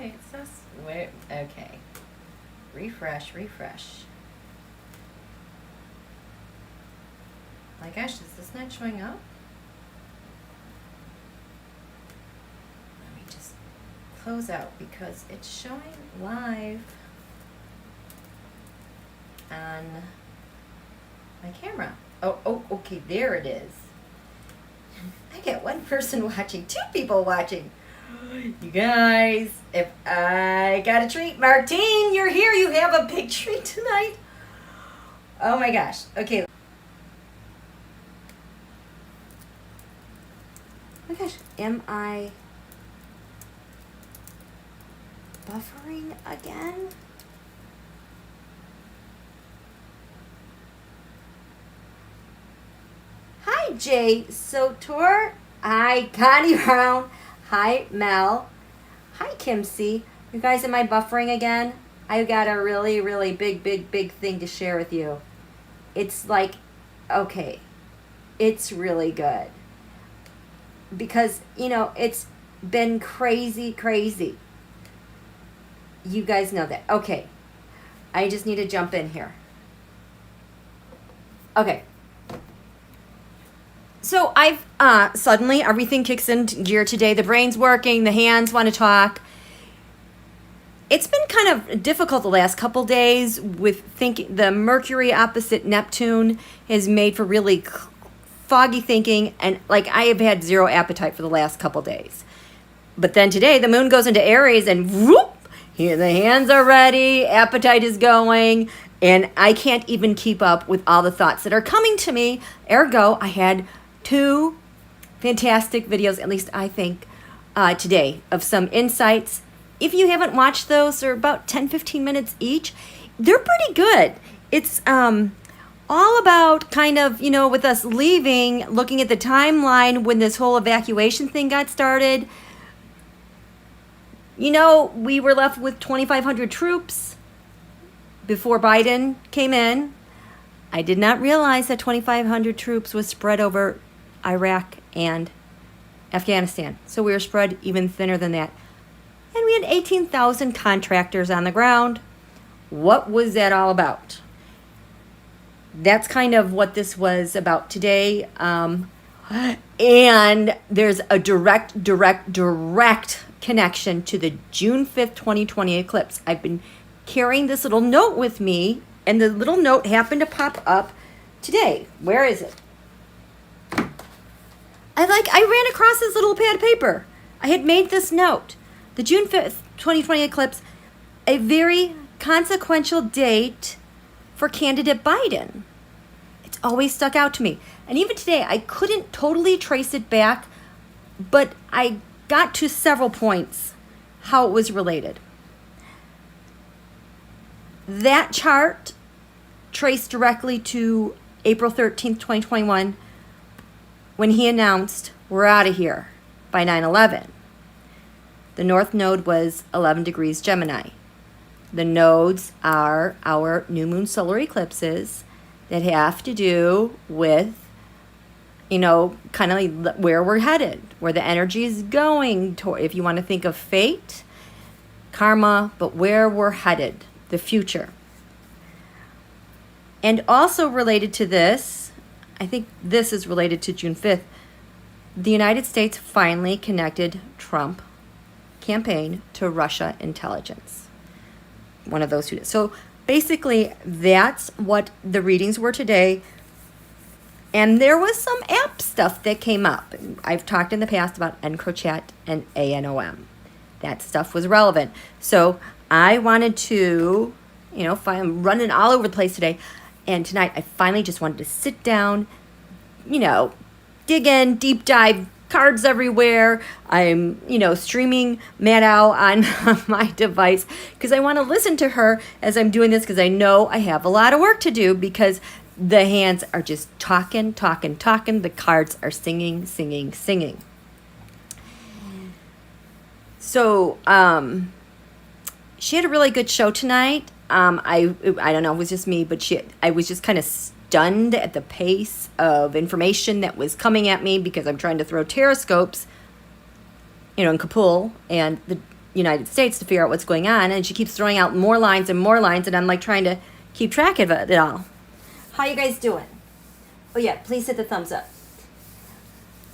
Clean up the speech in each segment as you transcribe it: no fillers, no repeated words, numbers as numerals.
Okay, it says, wait, okay. Refresh, refresh. My gosh, is this not showing up? Let me just close out because it's showing live on my camera. Oh, okay, there it is. I get one person watching, 2 people watching. You guys, if I got a treat, Martine, you're here. You have a big treat tonight. Oh my gosh. Okay. Oh my gosh, am I buffering again? Hi, Jay Sotor. Hi, Connie Brown. Hi, Mel. Hi, Kim C. You guys, am I buffering again? I've got a really, really big thing to share with you. It's like, okay, it's really good. Because, you know, it's been crazy. You guys know that. Okay, I just need to jump in here. Okay. So I've, suddenly everything kicks into gear today. The brain's working, the hands want to talk. It's been kind of difficult the last couple days with thinking. The Mercury opposite Neptune has made for really foggy thinking, and like I have had zero appetite for the last couple days. But then today the moon goes into Aries and whoop, here the hands are ready, appetite is going, and I can't even keep up with all the thoughts that are coming to me. Ergo, I had 2 fantastic videos, at least I think, today of some insights. If you haven't watched those, they're about 10-15 minutes each. They're pretty good. It's all about kind of, you know, with us leaving, looking at the timeline when this whole evacuation thing got started. You know, we were left with 2,500 troops before Biden came in. I did not realize that 2,500 troops was spread over Iraq and Afghanistan. So we were spread even thinner than that. And we had 18,000 contractors on the ground. What was that all about? That's kind of what this was about today. And there's a direct connection to the June 5th, 2020 eclipse. I've been carrying this little note with me, and the little note happened to pop up today. Where is it? I ran across this little pad of paper. I had made this note. The June 5th, 2020 eclipse, a very consequential date for candidate Biden. It's always stuck out to me. And even today, I couldn't totally trace it back, but I got to several points how it was related. That chart traced directly to April 13th, 2021, when he announced, we're out of here by 9/11. The North Node was 11 degrees Gemini. The nodes are our new moon solar eclipses that have to do with, you know, kind of like where we're headed, where the energy is going toward, if you want to think of fate, karma, but where we're headed, the future. And also related to this, I think this is related to June 5th, the United States finally connected Trump campaign to Russia intelligence. One of those 2. So basically, that's what the readings were today. And there was some app stuff that came up. I've talked in the past about EncroChat and ANOM. That stuff was relevant. So I wanted to, you know, I'm running all over the place today. And tonight, I finally just wanted to sit down, you know, dig in, deep dive, cards everywhere. I'm, you know, streaming Maddow on my device because I want to listen to her as I'm doing this because I know I have a lot of work to do because the hands are just talking. The cards are singing. So, she had a really good show tonight. I don't know, it was just me, but I was just kind of stunned at the pace of information that was coming at me because I'm trying to throw tarotscopes, you know, in Kabul, and United States to figure out what's going on, and she keeps throwing out more lines, and I'm like trying to keep track of it all. How you guys doing? Oh yeah, please hit the thumbs up.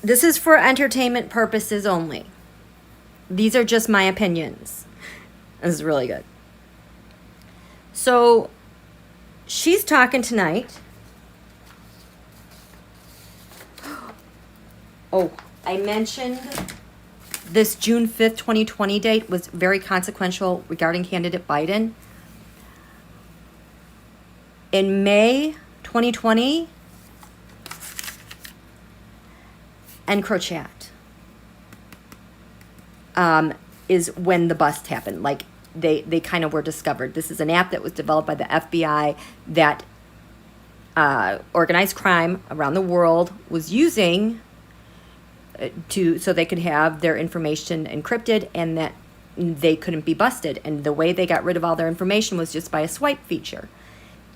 This is for entertainment purposes only. These are just my opinions. This is really good. So she's talking tonight. Oh, I mentioned this June 5th, 2020 date was very consequential regarding candidate Biden. In May 2020, EncroChat is when the bust happened. Like they kind of were discovered. This is an app that was developed by the FBI that organized crime around the world was using so they could have their information encrypted and that they couldn't be busted. And the way they got rid of all their information was just by a swipe feature.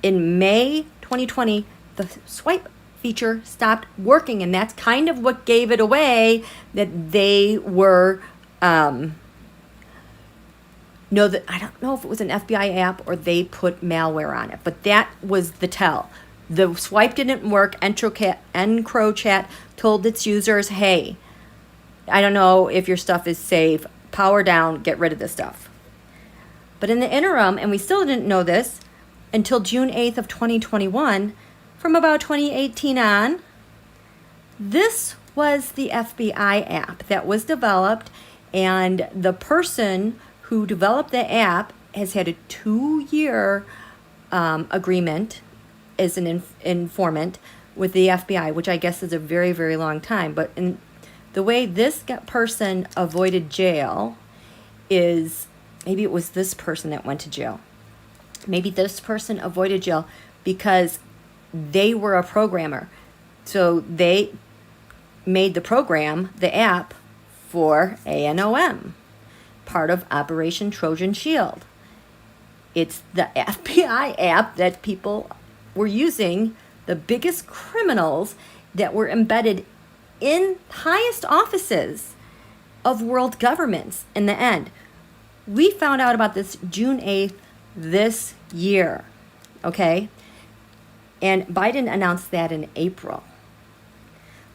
In May 2020, the swipe feature stopped working, and that's kind of what gave it away that they were I don't know if it was an FBI app or they put malware on it, but that was the tell. The swipe didn't work. EncroChat told its users, hey, I don't know if your stuff is safe, power down, get rid of this stuff. But in the interim, and we still didn't know this until June 8th of 2021, from about 2018 on, this was the FBI app that was developed, and the person who developed the app has had a 2-year agreement as an informant with the FBI, which I guess is a very, very long time. But in the way this person avoided jail is, maybe it was this person that went to jail. Maybe this person avoided jail because they were a programmer. So they made the program, the app, for ANOM, part of Operation Trojan Shield. It's the FBI app that people were using, the biggest criminals that were embedded in highest offices of world governments in the end. We found out about this June 8th this year, okay? And Biden announced that in April.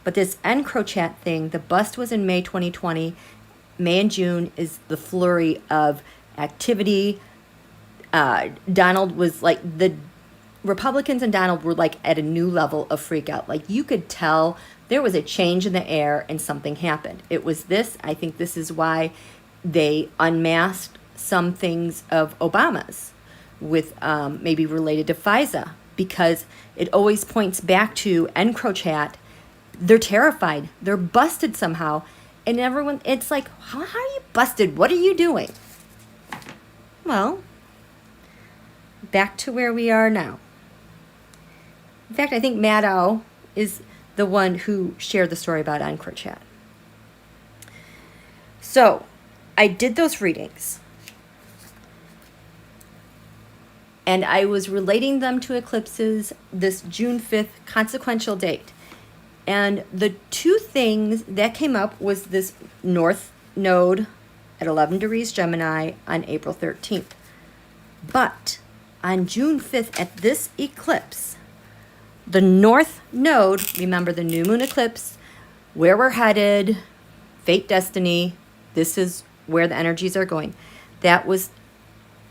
But this EncroChat thing, the bust was in May 2020. May and June is the flurry of activity. Donald was like, the Republicans and Donald were like at a new level of freak out. Like you could tell there was a change in the air and something happened. It was this, I think this is why they unmasked some things of Obama's with maybe related to FISA, because it always points back to EncroChat. They're terrified. They're busted somehow. And everyone, it's like, how are you busted? What are you doing? Well, back to where we are now. In fact, I think Maddow is the one who shared the story about EncroChat. So, I did those readings. And I was relating them to eclipses, this June 5th consequential date. And the two things that came up was this North Node at 11 degrees Gemini on April 13th. But on June 5th at this eclipse, the North Node, remember the new moon eclipse, where we're headed, fate, destiny, this is where the energies are going. That was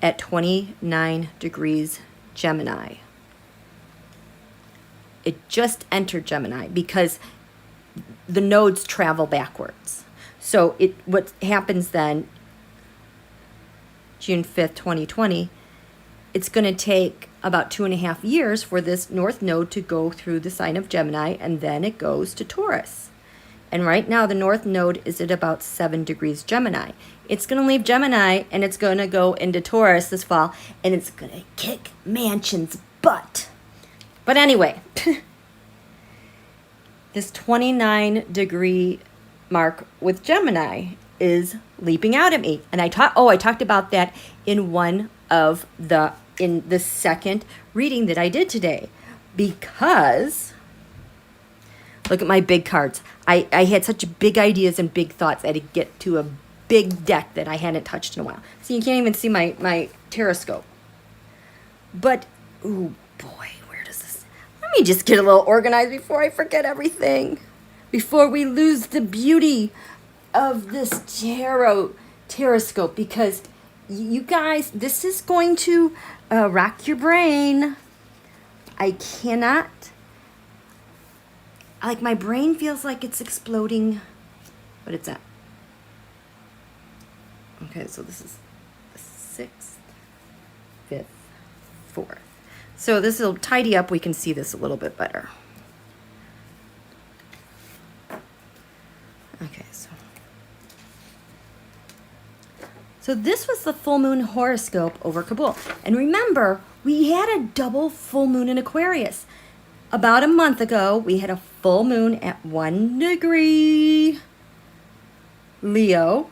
at 29 degrees Gemini. It just entered Gemini because the nodes travel backwards. So what happens then, June 5th, 2020, it's going to take about 2.5 years for this North Node to go through the sign of Gemini, and then it goes to Taurus. And right now, the North Node is at about 7 degrees Gemini. It's going to leave Gemini, and it's going to go into Taurus this fall, and it's going to kick Mansion's butt. But anyway, this 29-degree mark with Gemini is leaping out at me. And I talked about that in the second reading that I did today, because look at my big cards. I had such big ideas and big thoughts. I had to get to a big deck that I hadn't touched in a while. So you can't even see my TAROTSCOPE. But, oh boy, where does this... Let me just get a little organized before I forget everything. Before we lose the beauty of this TAROTSCOPE. Because, you guys, this is going to rock your brain. I cannot... Like, my brain feels like it's exploding. But it's not. Okay, so this is the 6th, 5th, 4th. So this will tidy up. We can see this a little bit better. Okay, so this was the full moon horoscope over Kabul. And remember, we had a double full moon in Aquarius. About a month ago, we had a full moon at 1 degree Leo.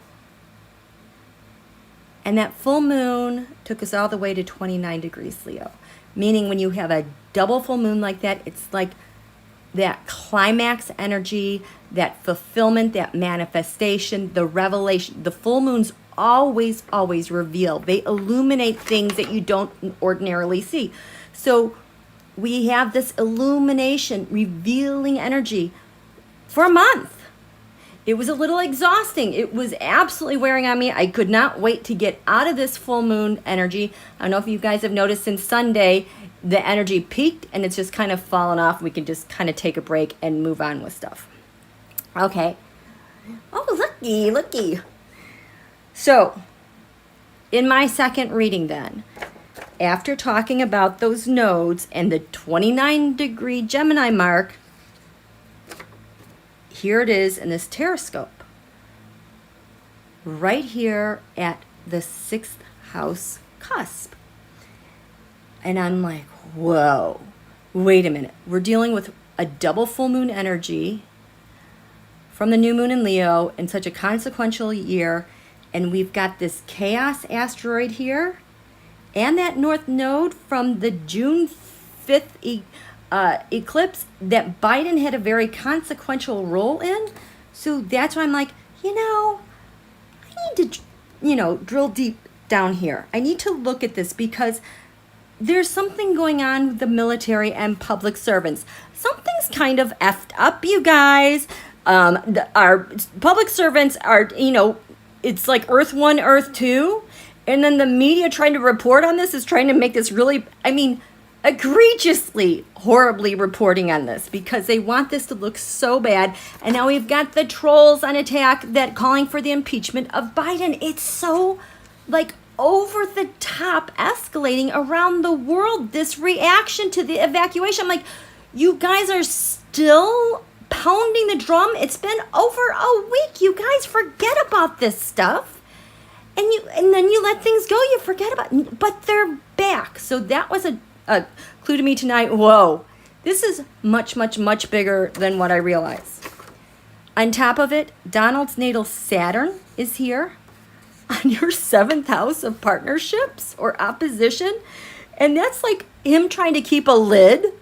And that full moon took us all the way to 29 degrees Leo. Meaning when you have a double full moon like that, it's like that climax energy, that fulfillment, that manifestation, the revelation. The full moons always reveal. They illuminate things that you don't ordinarily see. So we have this illumination, revealing energy for a month. It was a little exhausting. It was absolutely wearing on me. I could not wait to get out of this full moon energy. I don't know if you guys have noticed since Sunday, the energy peaked and it's just kind of fallen off. We can just kind of take a break and move on with stuff. Okay. Oh, looky. So, in my second reading then, after talking about those nodes and the 29-degree Gemini mark, here it is in this TAROTSCOPE. Right here at the 6th house cusp. And I'm like, whoa, wait a minute. We're dealing with a double full moon energy from the new moon in Leo in such a consequential year. And we've got this chaos asteroid here. And that north node from the June 5th eclipse that Biden had a very consequential role in. So that's why I'm like, I need to, drill deep down here. I need to look at this because there's something going on with the military and public servants. Something's kind of effed up, you guys. Our public servants are, it's like Earth 1, Earth 2. And then the media trying to report on this is trying to make this really, egregiously, horribly reporting on this because they want this to look so bad. And now we've got the trolls on attack that calling for the impeachment of Biden. It's so over the top escalating around the world, this reaction to the evacuation. I'm like, you guys are still pounding the drum. It's been over a week. You guys forget about this stuff. And then you let things go. You forget about it. But they're back. So that was a clue to me tonight. Whoa, this is much, much, much bigger than what I realized. On top of it, Donald's natal Saturn is here on your 7th house of partnerships or opposition. And that's like him trying to keep a lid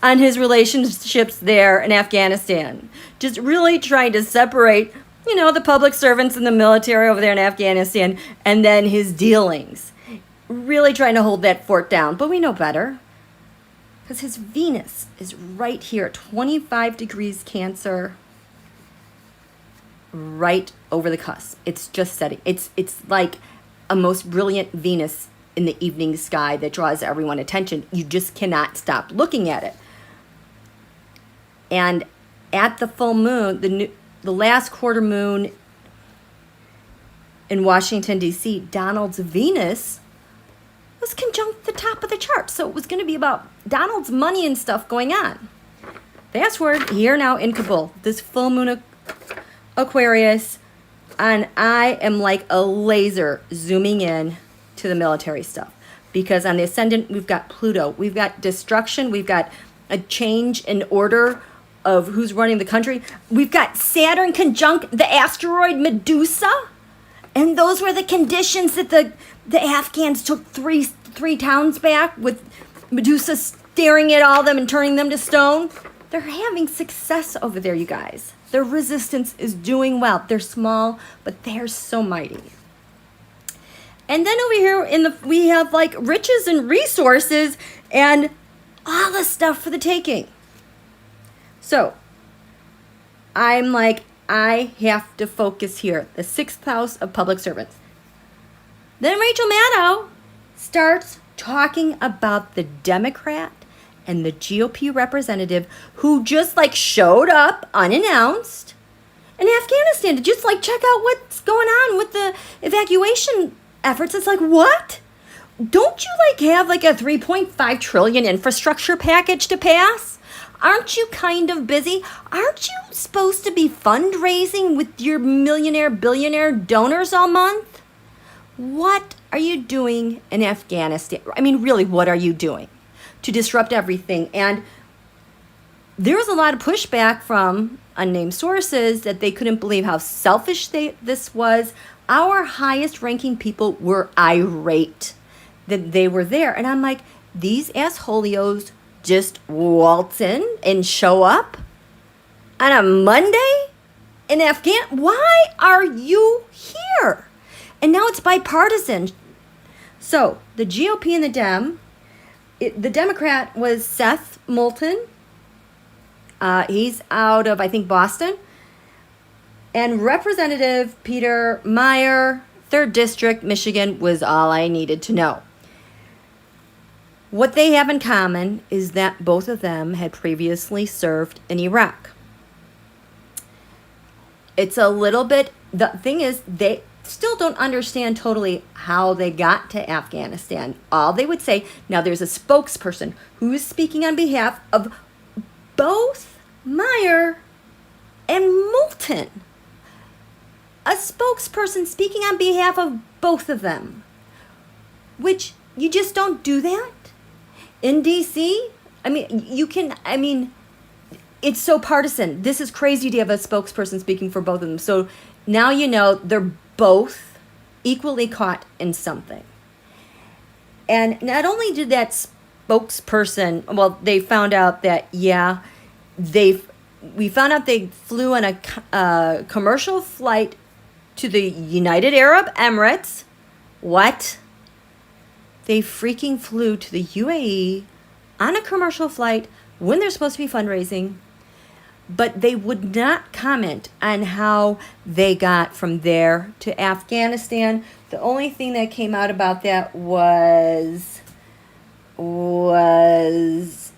on his relationships there in Afghanistan. Just really trying to separate the public servants and the military over there in Afghanistan, and then his dealings. Really trying to hold that fort down. But we know better. Because his Venus is right here, 25 degrees Cancer, right over the cusp. It's just setting. It's like a most brilliant Venus in the evening sky that draws everyone's attention. You just cannot stop looking at it. And at the full moon, the last quarter moon in Washington, D.C., Donald's Venus was conjunct the top of the chart. So it was going to be about Donald's money and stuff going on. Fast forward, here now in Kabul, this full moon Aquarius, and I am like a laser zooming in to the military stuff. Because on the ascendant, we've got Pluto. We've got destruction. We've got a change in order of who's running the country. We've got Saturn conjunct the asteroid Medusa. And those were the conditions that the Afghans took three towns back with Medusa staring at all them and turning them to stone. They're having success over there, you guys. Their resistance is doing well. They're small, but they're so mighty. And then over here we have like riches and resources and all the stuff for the taking. So I'm like, I have to focus here. The 6th house of public servants. Then Rachel Maddow starts talking about the Democrat and the GOP representative who just like showed up unannounced in Afghanistan to just like check out what's going on with the evacuation efforts. It's like, what? Don't you like have like a 3.5 trillion infrastructure package to pass? Aren't you kind of busy? Aren't you supposed to be fundraising with your millionaire, billionaire donors all month? What are you doing in Afghanistan? I mean, really, what are you doing to disrupt everything? And there was a lot of pushback from unnamed sources that they couldn't believe how selfish this was. Our highest ranking people were irate that they were there. And I'm like, these assholios just waltz in and show up on a Monday in Afghanistan? Why are you here? And now it's bipartisan. So the GOP and the Democrat was Seth Moulton. He's out of, I think, Boston. And Representative Peter Meijer, 3rd District, Michigan, was all I needed to know. What they have in common is that both of them had previously served in Iraq. It's a little bit, the thing is, they still don't understand totally how they got to Afghanistan. All they would say, now there's a spokesperson who is speaking on behalf of both Meijer and Moulton. A spokesperson speaking on behalf of both of them, which you just don't do that in DC. I mean, it's so partisan. This is crazy to have a spokesperson speaking for both of them. So now you know they're both equally caught in something. And not only did that spokesperson, well, they found out that, yeah, we found out they flew on a commercial flight to the United Arab Emirates. What? They freaking flew to the UAE on a commercial flight when they're supposed to be fundraising, but they would not comment on how they got from there to Afghanistan. The only thing that came out about that was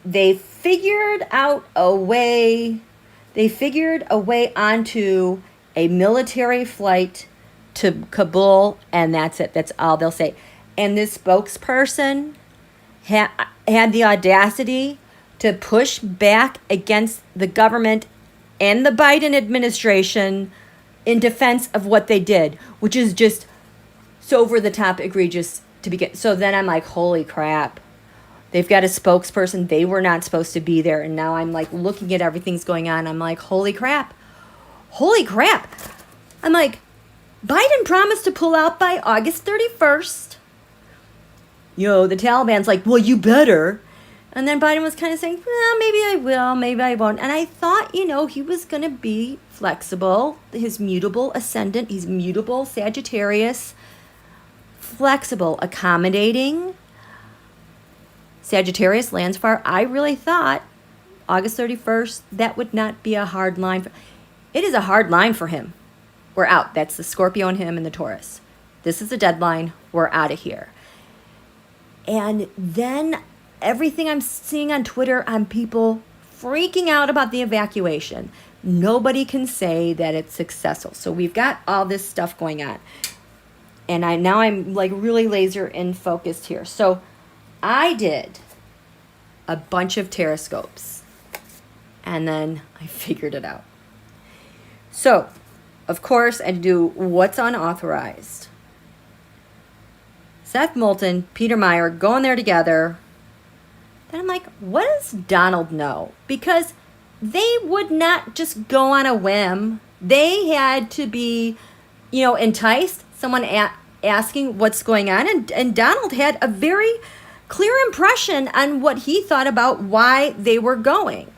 they figured a way onto a military flight to Kabul, and that's it. That's all they'll say. And this spokesperson had the audacity to push back against the government and the Biden administration in defense of what they did, which is just so over the top egregious to begin. So then I'm like, holy crap. They've got a spokesperson. They were not supposed to be there. And now I'm like looking at everything's going on. I'm like, holy crap. Holy crap. I'm like, Biden promised to pull out by August 31st. The Taliban's like, well, you better. And then Biden was kind of saying, well, maybe I will, maybe I won't. And I thought, he was going to be flexible. His mutable ascendant, he's mutable Sagittarius, flexible, accommodating. Sagittarius lands far. I really thought August 31st, that would not be a hard line. It is a hard line for him. We're out. That's the Scorpio in him and the Taurus. This is the deadline. We're out of here. And then everything I'm seeing on Twitter on people freaking out about the evacuation. Nobody can say that it's successful. So we've got all this stuff going on. And I'm like really laser in focused here. So I did a bunch of tarotscopes. And then I figured it out. So, of course, I do what's unauthorized. Seth Moulton, Peter Meijer, going there together. Then I'm like, what does Donald know? Because they would not just go on a whim. They had to be, enticed. Someone asking what's going on. And Donald had a very clear impression on what he thought about why they were going.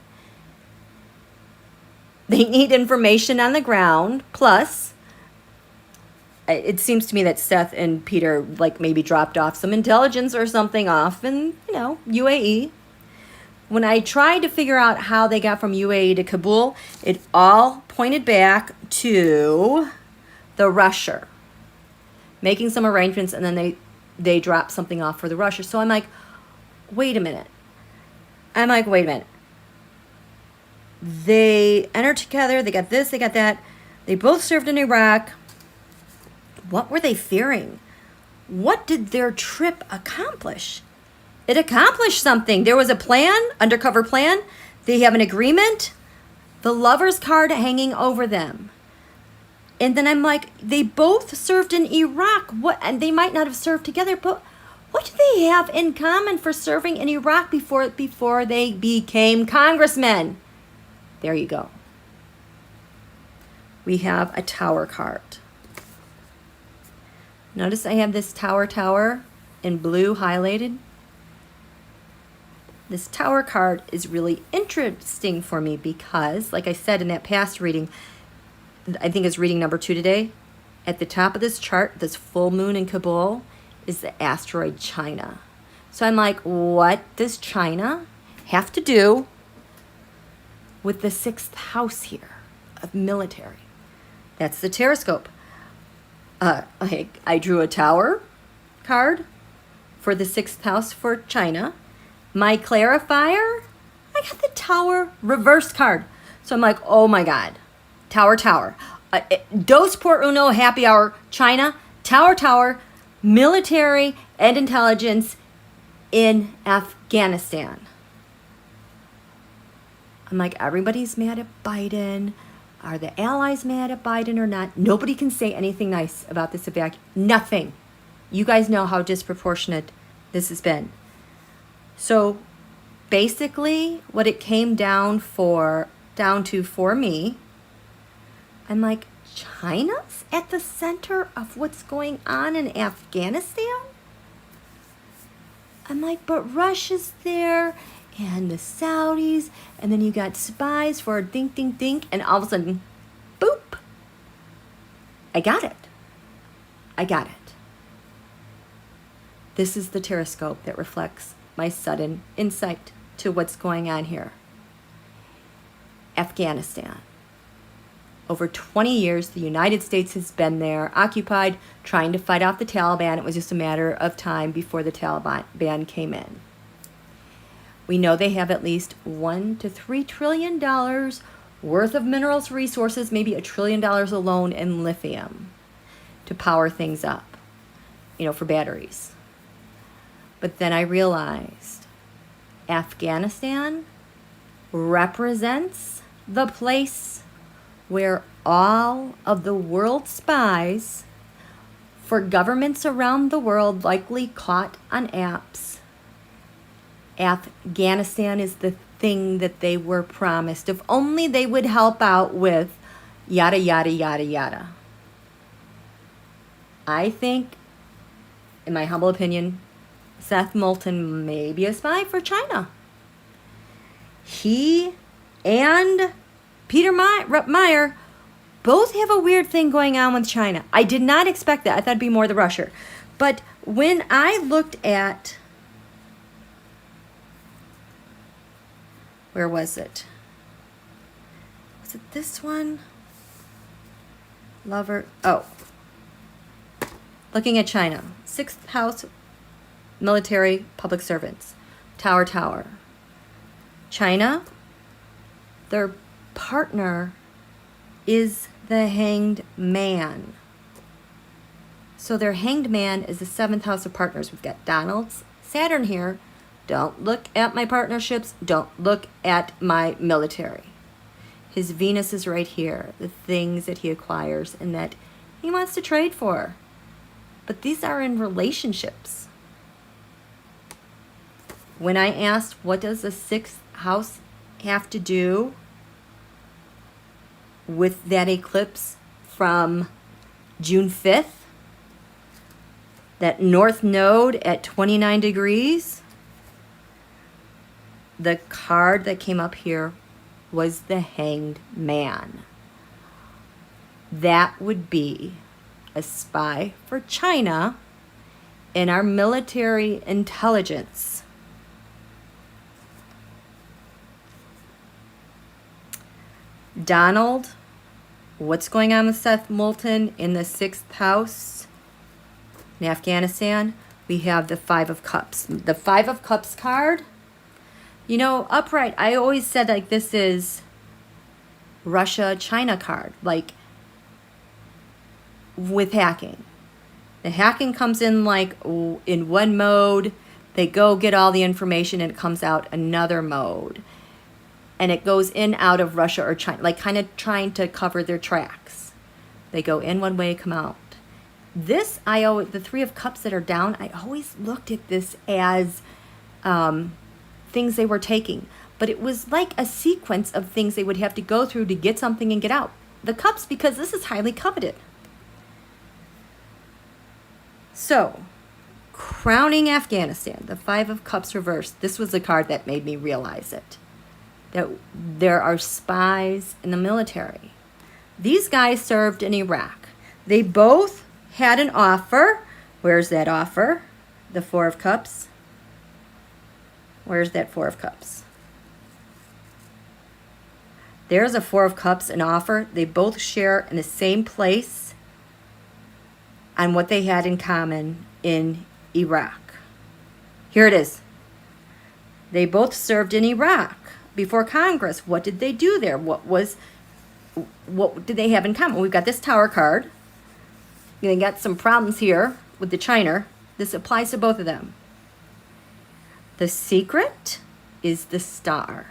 They need information on the ground. Plus, it seems to me that Seth and Peter like maybe dropped off some intelligence or something off in, you know, UAE. When I tried to figure out how they got from UAE to Kabul, it all pointed back to the rusher making some arrangements, and then they dropped something off for the rusher. So I'm like, wait a minute. They entered together, they got this, they got that. They both served in Iraq. What were they fearing? What did their trip accomplish? It accomplished something. There was a plan, undercover plan. They have an agreement. The Lover's card hanging over them. And then I'm like, they both served in Iraq. What? And they might not have served together, but what do they have in common for serving in Iraq before they became congressmen? There you go. We have a Tower card. Notice I have this Tower in blue highlighted. This Tower card is really interesting for me because, like I said in that past reading, I think it's reading number 2 today, at the top of this chart, this full moon in Kabul, is the asteroid China. So I'm like, what does China have to do with the 6th house here of military? That's the TAROTSCOPE. I drew a Tower card for the 6th house for China. My clarifier, I got the Tower reverse card. So I'm like, oh my God, Tower. Dos por uno, happy hour, China, Tower, military and intelligence in Afghanistan. I'm like, everybody's mad at Biden. Are the allies mad at Biden or not? Nobody can say anything nice about this nothing. You guys know how disproportionate this has been. So basically what it came down to for me, I'm like, China's at the center of what's going on in Afghanistan? I'm like, but Russia's there and the Saudis, and then you got spies for dink, and all of a sudden, boop, I got it. This is the TAROTSCOPE that reflects my sudden insight to what's going on here. Afghanistan. Over 20 years, the United States has been there, occupied, trying to fight off the Taliban. It was just a matter of time before the Taliban came in. We know they have at least $1 to $3 trillion worth of minerals resources, maybe $1 trillion alone in lithium to power things up, for batteries. But then I realized Afghanistan represents the place where all of the world spies for governments around the world, likely caught on apps. Afghanistan is the thing that they were promised. If only they would help out with yada, yada, yada, yada. I think, in my humble opinion, Seth Moulton may be a spy for China. He and Peter Meyer both have a weird thing going on with China. I did not expect that. I thought it'd be more the rusher. But when I looked at, where was it? Was it this one? Lover. Oh. Looking at China. 6th house, military, public servants. Tower. China, their partner is the Hanged Man. So their Hanged Man is the 7th house of partners. We've got Donald's Saturn here. Don't look at my partnerships. Don't look at my military. His Venus is right here. The things that he acquires and that he wants to trade for. But these are in relationships. When I asked, what does the 6th house have to do with that eclipse from June 5th? That north node at 29 degrees? The card that came up here was the Hanged Man. That would be a spy for China in our military intelligence. Donald, what's going on with Seth Moulton in the 6th house in Afghanistan? We have the 5 of Cups. The 5 of Cups card, you know, upright, I always said like this is Russia-China card, like with hacking. The hacking comes in like in one mode, they go get all the information and it comes out another mode. And it goes in, out of Russia or China, like kind of trying to cover their tracks. They go in one way, come out. This, the 3 of Cups that are down, I always looked at this as things they were taking. But it was like a sequence of things they would have to go through to get something and get out. The Cups, because this is highly coveted. So, crowning Afghanistan, the 5 of Cups reversed. This was the card that made me realize it. That there are spies in the military. These guys served in Iraq. They both had an offer. Where's that offer? The 4 of Cups. Where's that 4 of Cups? There's a 4 of Cups, an offer. They both share in the same place on what they had in common in Iraq. Here it is. They both served in Iraq before Congress. What did they do there? What did they have in common? We've got this Tower card. They got some problems here with the China. This applies to both of them. The secret is the Star.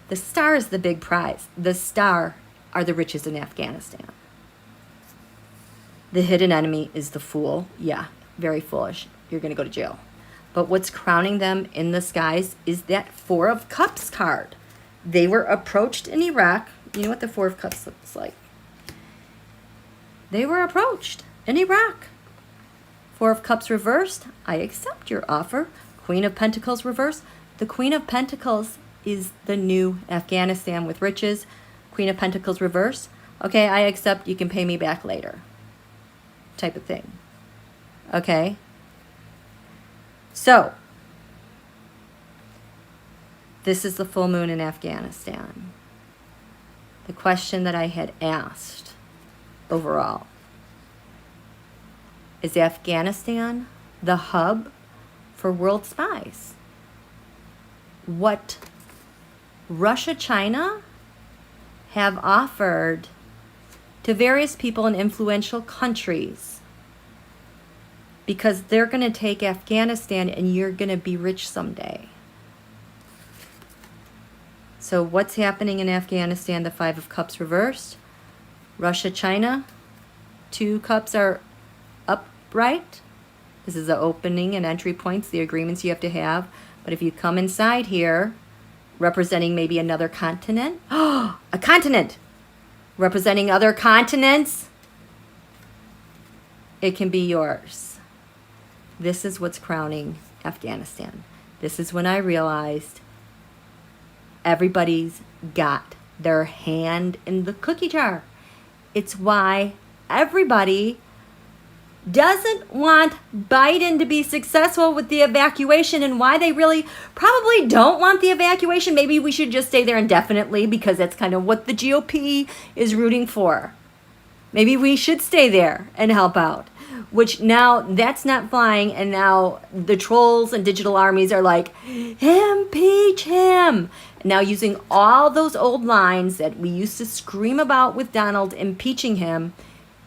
The Star is the big prize. The Star are the riches in Afghanistan. The hidden enemy is the Fool. Yeah, very foolish. You're going to go to jail. But what's crowning them in the skies is that 4 of Cups card. They were approached in Iraq. You know what the 4 of Cups looks like? They were approached in Iraq. 4 of Cups reversed. I accept your offer. Queen of Pentacles reversed. The Queen of Pentacles is the new Afghanistan with riches. Queen of Pentacles reversed. Okay, I accept. You can pay me back later. Type of thing. Okay. So, this is the full moon in Afghanistan. The question that I had asked overall, is Afghanistan the hub for world spies? What Russia, China have offered to various people in influential countries, because they're going to take Afghanistan and you're going to be rich someday. So what's happening in Afghanistan? The 5 of Cups reversed. Russia, China, 2 cups are upright. This is the opening and entry points, the agreements you have to have. But if you come inside here, representing maybe another continent. Oh, a continent! Representing other continents. It can be yours. This is what's crowning Afghanistan. This is when I realized everybody's got their hand in the cookie jar. It's why everybody doesn't want Biden to be successful with the evacuation, and why they really probably don't want the evacuation. Maybe we should just stay there indefinitely, because that's kind of what the GOP is rooting for. Maybe we should stay there and help out. Which now that's not flying, and now the trolls and digital armies are like, impeach him. Now using all those old lines that we used to scream about with Donald impeaching him,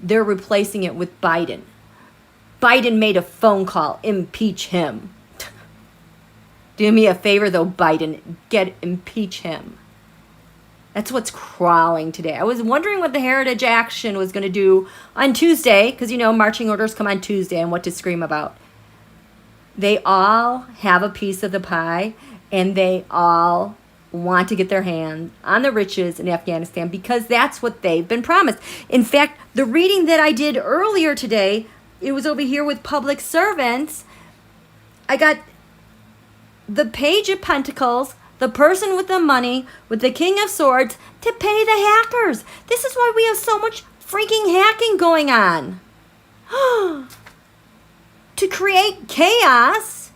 they're replacing it with Biden. Biden made a phone call, impeach him. Do me a favor though, Biden, impeach him. That's what's crawling today. I was wondering what the Heritage Action was going to do on Tuesday, because, you know, marching orders come on Tuesday, and what to scream about. They all have a piece of the pie, and they all want to get their hand on the riches in Afghanistan, because that's what they've been promised. In fact, the reading that I did earlier today, it was over here with public servants. I got the Page of Pentacles, the person with the money, with the King of Swords, to pay the hackers. This is why we have so much freaking hacking going on. To create chaos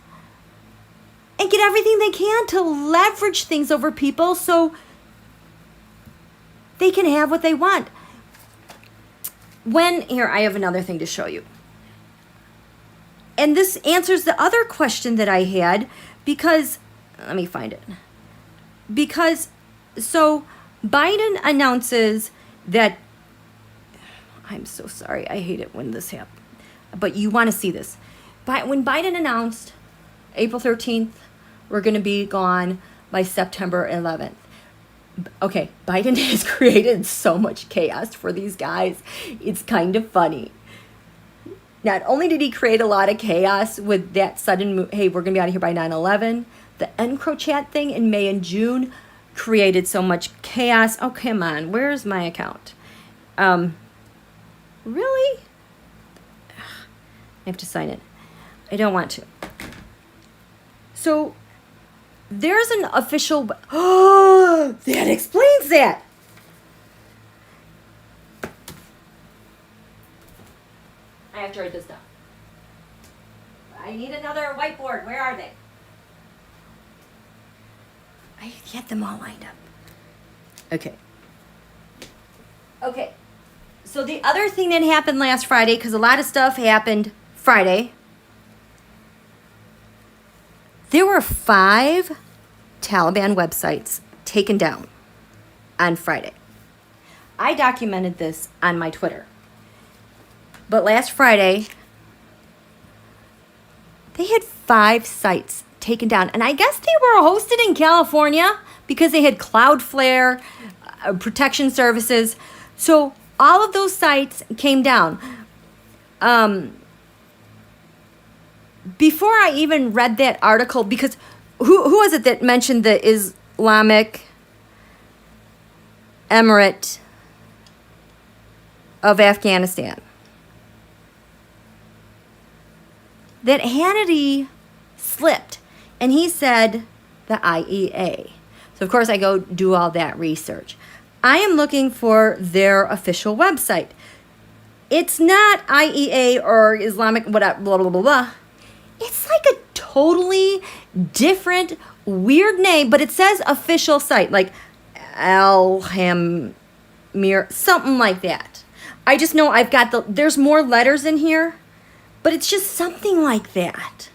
and get everything they can to leverage things over people so they can have what they want. Here, I have another thing to show you. And this answers the other question that I had because, let me find it. Because, so Biden announces that, I'm so sorry, I hate it when this happens, but you want to see this. When Biden announced April 13th, we're going to be gone by September 11th. Okay, Biden has created so much chaos for these guys. It's kind of funny. Not only did he create a lot of chaos with that sudden move, hey, we're going to be out of here by 9/11, the EncroChat thing in May and June created so much chaos. Oh, come on. Where's my account? Really? I have to sign it. I don't want to. So there's an official... Oh, that explains that. I have to write this down. I need another whiteboard. Where are they? I get them all lined up. Okay. Okay. So the other thing that happened last Friday, because a lot of stuff happened Friday, there were 5 Taliban websites taken down on Friday. I documented this on my Twitter. But last Friday, they had 5 sites taken down. And I guess they were hosted in California because they had Cloudflare, protection services. So all of those sites came down. Before I even read that article, because who was it that mentioned the Islamic Emirate of Afghanistan? That Hannity slipped, and he said the IEA. So, of course, I go do all that research. I am looking for their official website. It's not IEA or Islamic whatever, blah, blah, blah, blah. It's like a totally different, weird name, but it says official site, like Alhamir, something like that. I just know I've got there's more letters in here, but it's just something like that.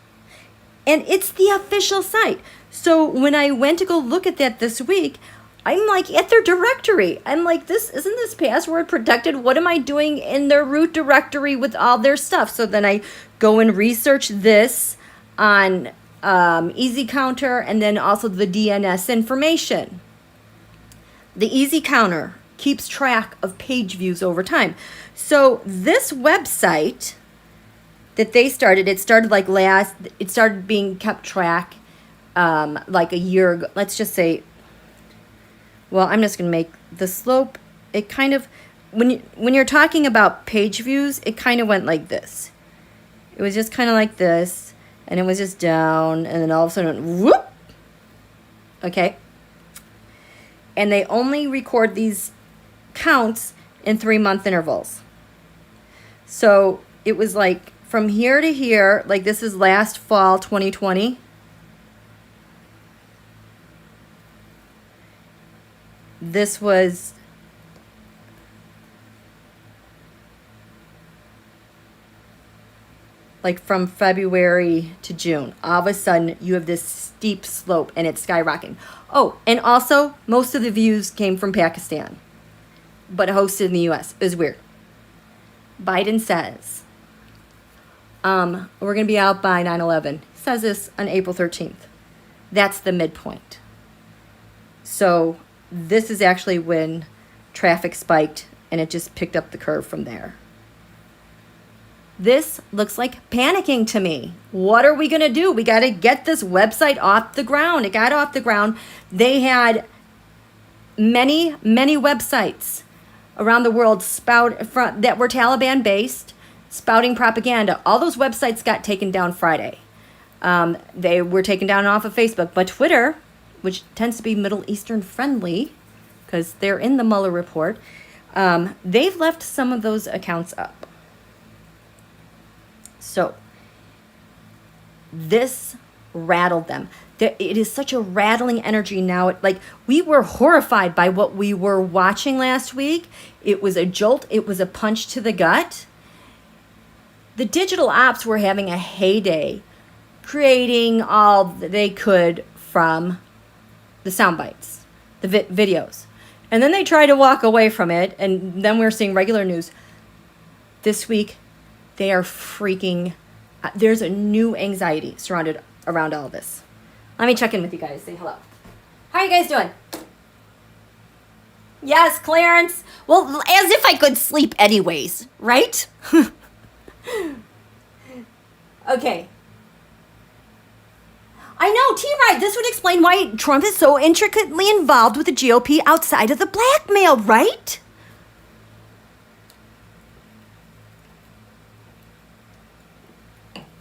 And it's the official site. So when I went to go look at that this week, I'm like at their directory. I'm like, isn't this password protected? What am I doing in their root directory with all their stuff? So then I go and research this on Easy Counter and then also the DNS information. The Easy Counter keeps track of page views over time. So this website that they started, it started being kept track like a year ago. Let's just say, well, I'm just going to make the slope, it kind of, when you're talking about page views, it kind of went like this. It was just kind of like this, and it was just down, and then all of a sudden, it went whoop. Okay? And they only record these counts in 3-month intervals. So it was like from here to here, like this is last fall 2020. This was like from February to June. All of a sudden, you have this steep slope and it's skyrocketing. Oh, and also, most of the views came from Pakistan, but hosted in the U.S. It was weird. Biden says, we're going to be out by 9/11. He says this on April 13th. That's the midpoint. So this is actually when traffic spiked and it just picked up the curve from there. This looks like panicking to me. What are we going to do? We got to get this website off the ground. It got off the ground. They had many, many websites around the world that were Taliban based, spouting propaganda. All those websites got taken down Friday. They were taken down off of Facebook, but Twitter which tends to be Middle Eastern friendly, because they're in the Mueller report, they've left some of those accounts up. So this rattled them. It is such a rattling energy now. Like, we were horrified by what we were watching last week. It was a jolt. It was a punch to the gut. The digital ops were having a heyday, creating all they could from the sound bites, the videos. And then they tried to walk away from it, and then we're seeing regular news. This week, they are freaking. There's a new anxiety surrounded around all this. Let me check in with you guys. Say hello. How are you guys doing? Yes, Clarence. Well, as if I could sleep anyways, right? Okay. I know, T-Ride, this would explain why Trump is so intricately involved with the GOP outside of the blackmail, right?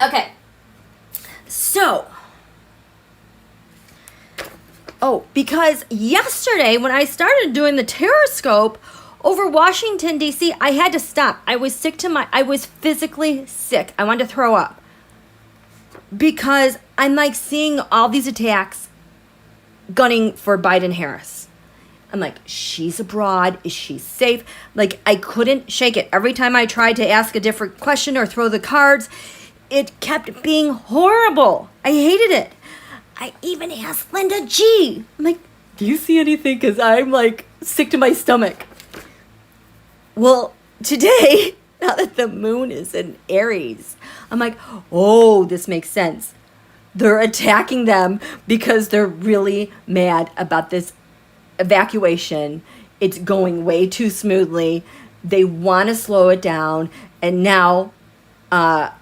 Okay. So, because yesterday when I started doing the TAROTSCOPE over Washington, D.C., I had to stop. I was physically sick. I wanted to throw up. Because I'm like seeing all these attacks gunning for Biden-Harris. I'm like, she's abroad. Is she safe? Like, I couldn't shake it. Every time I tried to ask a different question or throw the cards, it kept being horrible. I hated it. I even asked Linda G. I'm like, do you see anything? Because I'm like sick to my stomach. Well, today, now that the moon is in Aries, I'm like, oh, this makes sense. They're attacking them because they're really mad about this evacuation. It's going way too smoothly. They want to slow it down. And now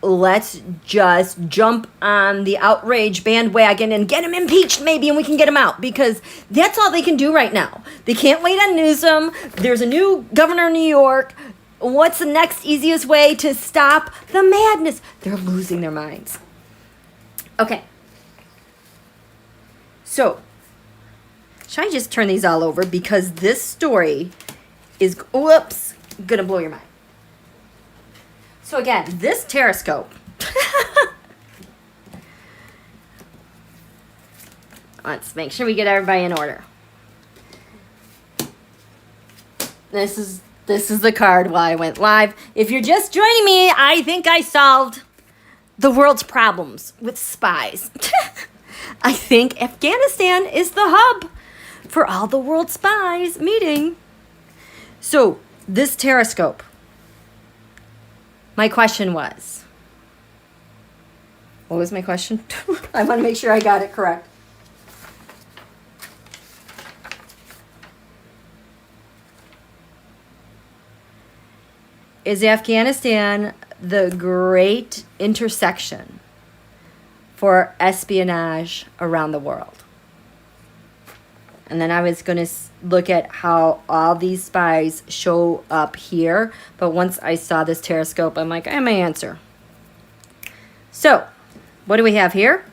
let's just jump on the outrage bandwagon and get him impeached maybe, and we can get him out, because that's all they can do right now. They can't wait on Newsom. There's a new governor in New York. What's the next easiest way to stop the madness? They're losing their minds. Okay. So, should I just turn these all over? Because this story is, whoops, gonna blow your mind. So again, this TAROTSCOPE. Let's make sure we get everybody in order. This is the card while I went live. If you're just joining me, I think I solved the world's problems with spies. I think Afghanistan is the hub for all the world spies meeting. So, this TAROTSCOPE. My question was, what was my question? I want to make sure I got it correct. Is Afghanistan the great intersection for espionage around the world? And then I was going to look at how all these spies show up here. But once I saw this TAROTSCOPE, I'm like, I have my answer. So, what do we have here?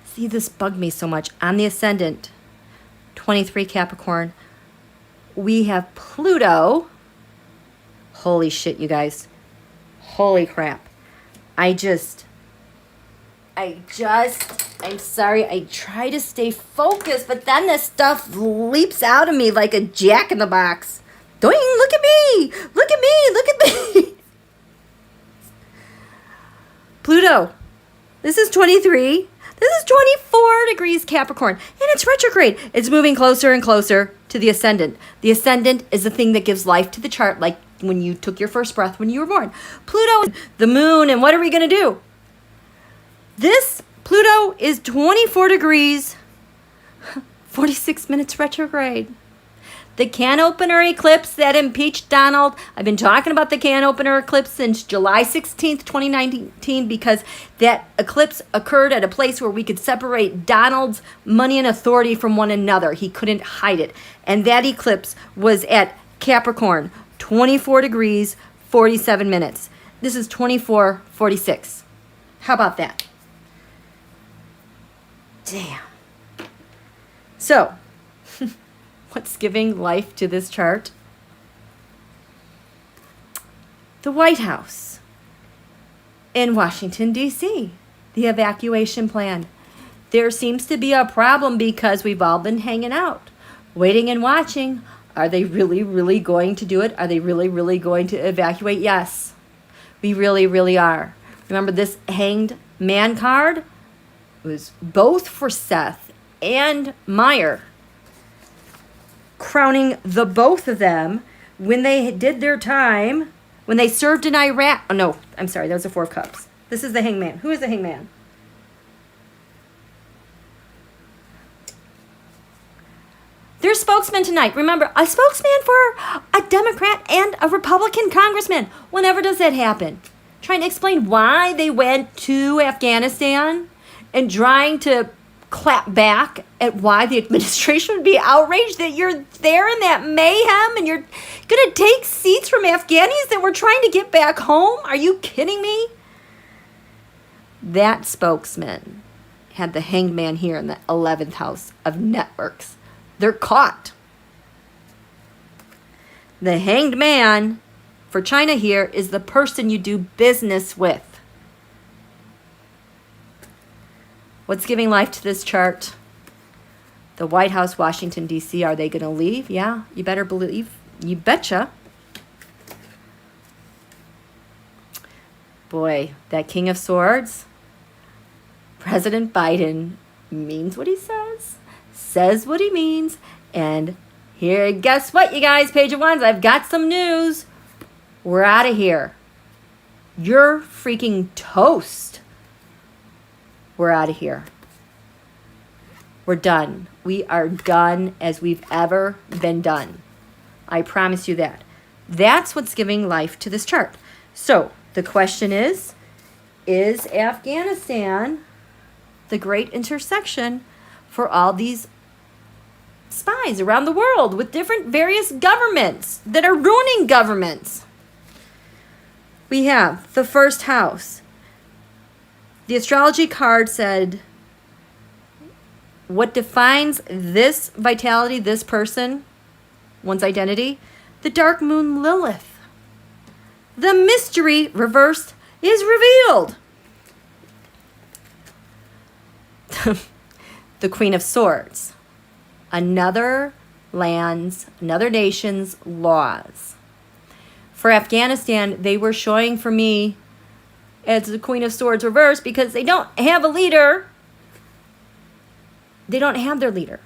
See, this bugged me so much. On the ascendant, 23 Capricorn, we have Pluto. Holy shit, you guys. Holy crap. I'm sorry, I try to stay focused, but then this stuff leaps out of me like a jack in the box. Doing, look at me! Look at me! Look at me! Pluto. This is 23. This is 24 degrees Capricorn. And it's retrograde. It's moving closer and closer to the ascendant. The ascendant is the thing that gives life to the chart, like when you took your first breath when you were born. Pluto is the moon, and what are we going to do? This Pluto is 24 degrees, 46 minutes retrograde. The can opener eclipse that impeached Donald. I've been talking about the can opener eclipse since July 16th, 2019, because that eclipse occurred at a place where we could separate Donald's money and authority from one another. He couldn't hide it. And that eclipse was at Capricorn, 24 degrees, 47 minutes. This is 24:46. How about that? Damn. So, what's giving life to this chart? The White House in Washington, D.C., the evacuation plan. There seems to be a problem because we've all been hanging out, waiting and watching. Are they really, really going to do it? Are they really, really going to evacuate? Yes, we really, really are. Remember this Hanged Man card was both for Seth and Meyer, crowning the both of them when they did their time, when they served in Iraq. Oh, no, I'm sorry, that was the Four of Cups. This is the Hangman. Who is the Hangman? Their spokesman tonight. Remember, a spokesman for a Democrat and a Republican congressman. Whenever does that happen? Trying to explain why they went to Afghanistan and trying to clap back at why the administration would be outraged that you're there in that mayhem and you're going to take seats from Afghanis that were trying to get back home? Are you kidding me? That spokesman had the Hanged Man here in the 11th house of networks. They're caught. The Hanged Man for China here is the person you do business with. What's giving life to this chart? The White House, Washington, D.C. Are they going to leave? Yeah, you better believe. You betcha. Boy, that King of Swords. President Biden means what he says what he means. And here, guess what, you guys? Page of Wands, I've got some news. We're out of here. You're freaking toast. We're out of here. We're done. We are done as we've ever been done. I promise you that. That's what's giving life to this chart. So the question is Afghanistan the great intersection for all these spies around the world with different various governments that are ruining governments? We have the first house. The astrology card said, what defines this vitality, this person, one's identity? The dark moon Lilith. The mystery reversed is revealed. The Queen of Swords. Another land's, another nation's laws. For Afghanistan, they were showing for me as the Queen of Swords reversed because they don't have a leader. They don't have their leader.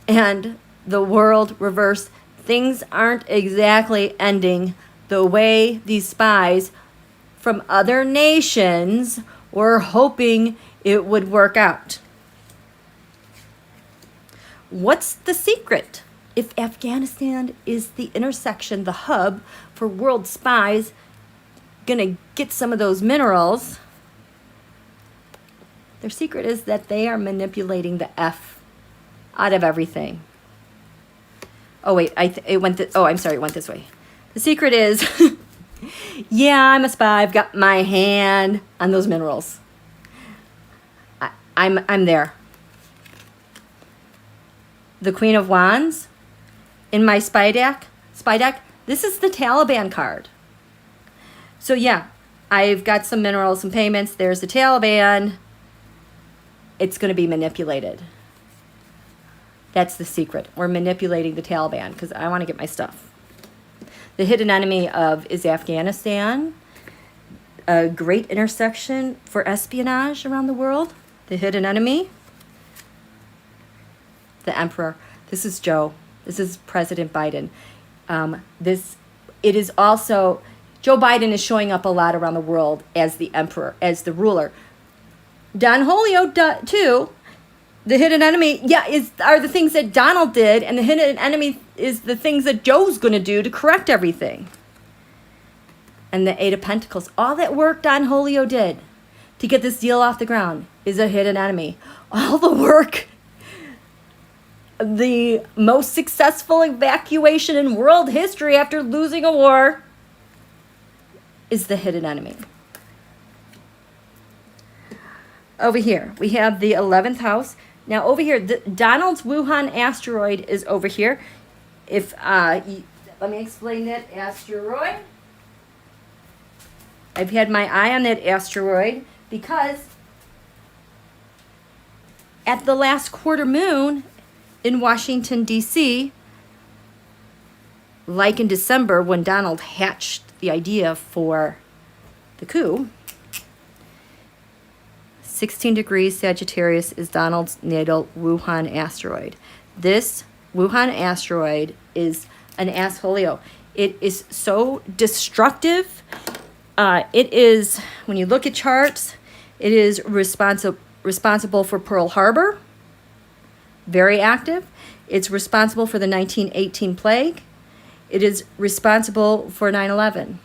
And the world reversed. Things aren't exactly ending the way these spies from other nations were hoping it would work out. What's the secret? If Afghanistan is the intersection, the hub for world spies, gonna get some of those minerals, their secret is that they are manipulating the F out of everything. Oh wait, it went this way. The secret is, yeah, I'm a spy. I've got my hand on those minerals. I'm there. The Queen of Wands in my spy deck, this is the Taliban card. So yeah, I've got some minerals, some payments. There's the Taliban. It's going to be manipulated. That's the secret. We're manipulating the Taliban because I want to get my stuff. The hidden enemy is Afghanistan. A great intersection for espionage around the world. The hidden enemy. The Emperor. This is Joe. This is President Biden. It is also, Joe Biden is showing up a lot around the world as the Emperor, as the ruler. Don Julio, too. The hidden enemy, are the things that Donald did, and the hidden enemy is the things that Joe's going to do to correct everything. And the Eight of Pentacles, all that work Don Julio did to get this deal off the ground is a hidden enemy. All the work, the most successful evacuation in world history after losing a war, is the hidden enemy. over here, we have the 11th house. Now over here, Donald's Wuhan asteroid is over here. If let me explain that asteroid. I've had my eye on that asteroid because at the last quarter moon in Washington, D.C., like in December when Donald hatched the idea for the coup, 16 degrees Sagittarius is Donald's natal Wuhan asteroid. This Wuhan asteroid is an assholeo. It is so destructive. It is, when you look at charts, it is responsible for Pearl Harbor, very active. It's responsible for the 1918 plague. It is responsible for 9/11.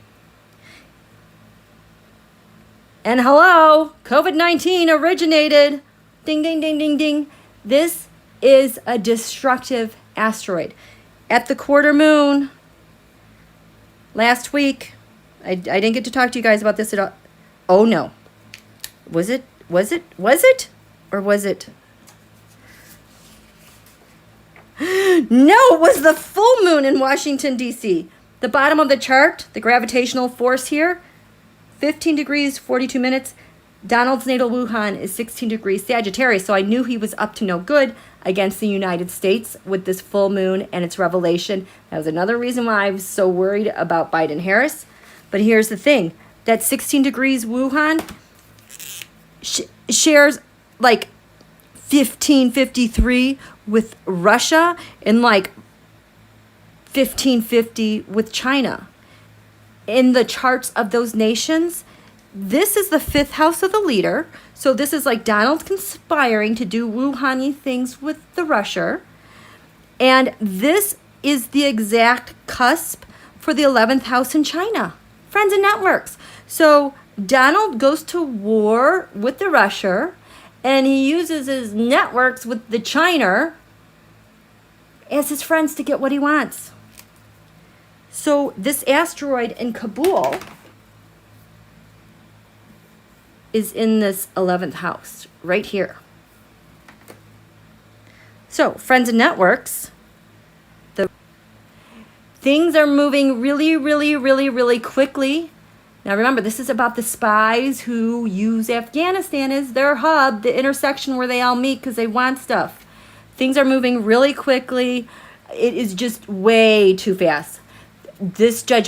And hello, COVID-19 originated. Ding, ding, ding, ding, ding. This is a destructive asteroid. At the quarter moon last week, I didn't get to talk to you guys about this at all. Oh no. Was it? Or was it? No, it was the full moon in Washington, D.C. The bottom of the chart, the gravitational force here, 15 degrees, 42 minutes. Donald's natal Wuhan is 16 degrees Sagittarius, so I knew he was up to no good against the United States with this full moon and its revelation. That was another reason why I was so worried about Biden-Harris. But here's the thing. That 16 degrees Wuhan shares like 1553 with Russia and like 1550 with China. In the charts of those nations, this is the 5th house of the leader. So this is like Donald conspiring to do Wuhan-y things with the Russia. And this is the exact cusp for the 11th house in China. Friends and networks. So Donald goes to war with the Russia, and he uses his networks with the China as his friends to get what he wants. So this asteroid in Kabul is in this 11th house right here. So friends and networks, the things are moving really quickly. Now remember, this is about the spies who use Afghanistan as their hub, the intersection where they all meet because they want stuff. Things are moving really quickly. It is just way too fast.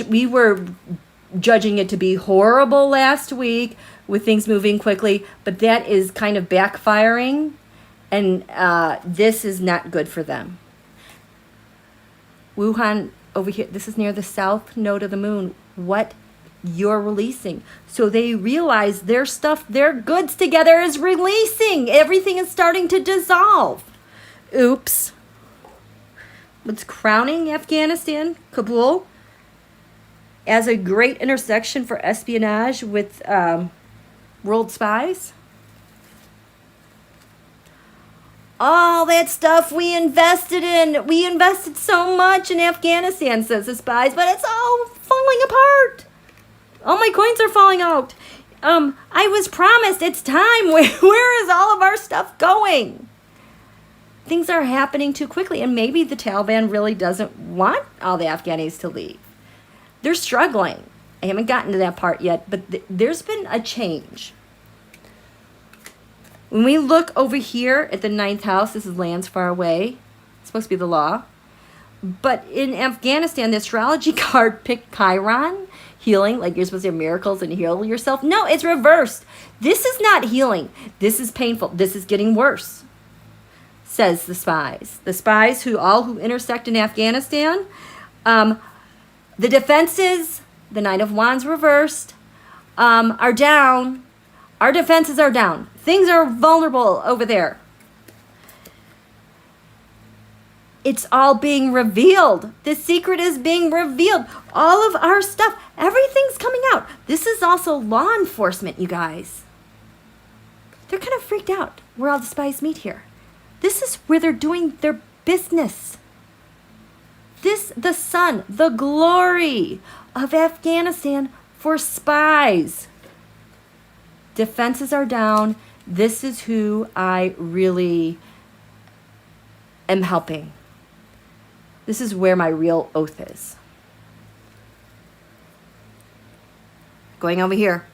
We were judging it to be horrible last week with things moving quickly, but that is kind of backfiring, and this is not good for them. Wuhan over here, this is near the south node of the moon. What you're releasing. So they realize their stuff, their goods together is releasing. Everything is starting to dissolve. Oops. What's crowning Afghanistan, Kabul, as a great intersection for espionage with world spies? All that stuff we invested in. We invested so much in Afghanistan, says the spies, but it's all falling apart. All my coins are falling out. I was promised it's time. Where is all of our stuff going? Things are happening too quickly, and maybe the Taliban really doesn't want all the Afghanis to leave. They're struggling. I haven't gotten to that part yet, but there's been a change. When we look over here at the 9th house, this is lands far away. It's supposed to be the law. But in Afghanistan, the astrology card picked Chiron, healing, like you're supposed to have miracles and heal yourself. No, it's reversed. This is not healing. This is painful. This is getting worse, says the spies. The spies who intersect in Afghanistan. The defenses, the Knight of Wands reversed, are down. Our defenses are down. Things are vulnerable over there. It's all being revealed. The secret is being revealed. All of our stuff, everything's coming out. This is also law enforcement, you guys. They're kind of freaked out where all the spies meet here. This is where they're doing their business. The sun, the glory of Afghanistan for spies. Defenses are down. This is who I really am helping. This is where my real oath is. Going over here,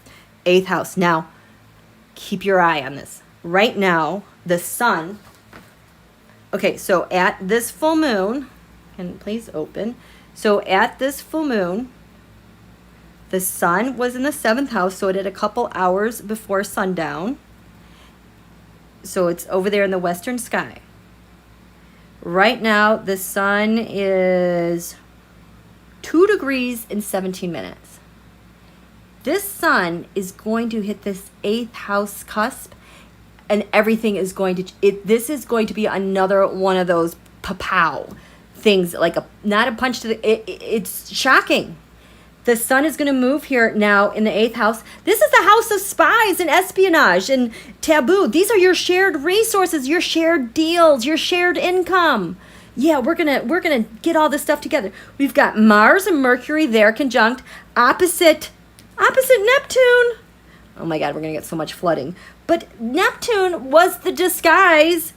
8th house. Now, keep your eye on this. Right now, the sun, okay, so at this full moon, can please open. So at this full moon, the sun was in the 7th house, so it had a couple hours before sundown. So it's over there in the western sky. Right now, the sun is 2 degrees and 17 minutes. This sun is going to hit this 8th house cusp, and everything is going to, this is going to be another one of those powpow things, like not a punch to it's shocking. The sun is going to move here now in the 8th house. This is the house of spies and espionage and taboo. These are your shared resources, your shared deals, your shared income. Yeah, we're gonna get all this stuff together. We've got Mars and Mercury there conjunct opposite Neptune. Oh my God, we're gonna get so much flooding. But Neptune was the disguise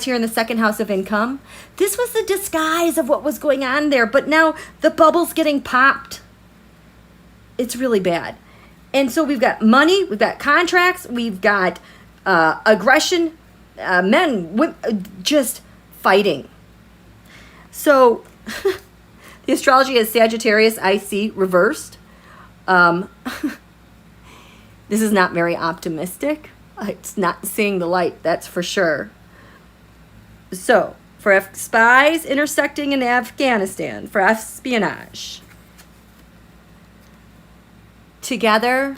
here in the 2nd house of income. This was the disguise of what was going on there. But now the bubble's getting popped. It's really bad. And so we've got money, we've got contracts, we've got aggression, men just fighting. So the astrology is Sagittarius IC reversed. This is not very optimistic. It's not seeing the light, that's for sure. So for spies intersecting in Afghanistan, for espionage. Together,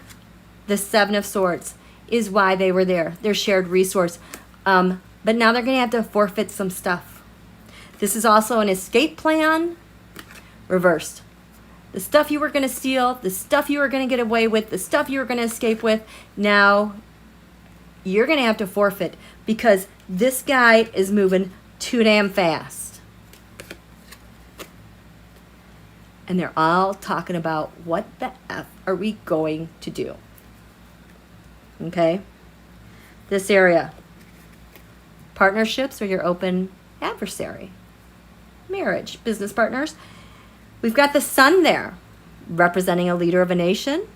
the 7 of Swords is why they were there. Their shared resource. But now they're going to have to forfeit some stuff. This is also an escape plan reversed. The stuff you were going to steal, the stuff you were going to get away with, the stuff you were going to escape with, now you're going to have to forfeit because this guy is moving too damn fast. And they're all talking about what the F are we going to do? Okay? This area. Partnerships or your open adversary. Marriage, business partners. We've got the sun there, representing a leader of a nation.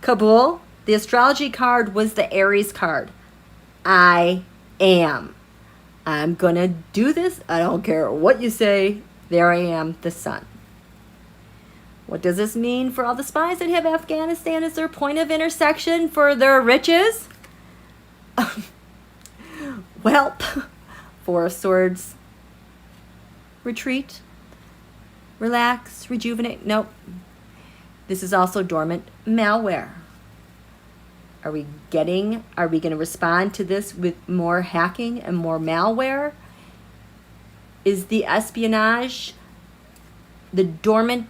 Kabul, the astrology card was the Aries card. I am. I'm going to do this. I don't care what you say. There I am, the sun. What does this mean for all the spies that have Afghanistan as their point of intersection for their riches? Well, 4 of Swords. Retreat. Relax. Rejuvenate. Nope. This is also dormant malware. Are we going to respond to this with more hacking and more malware? Is the espionage, the dormant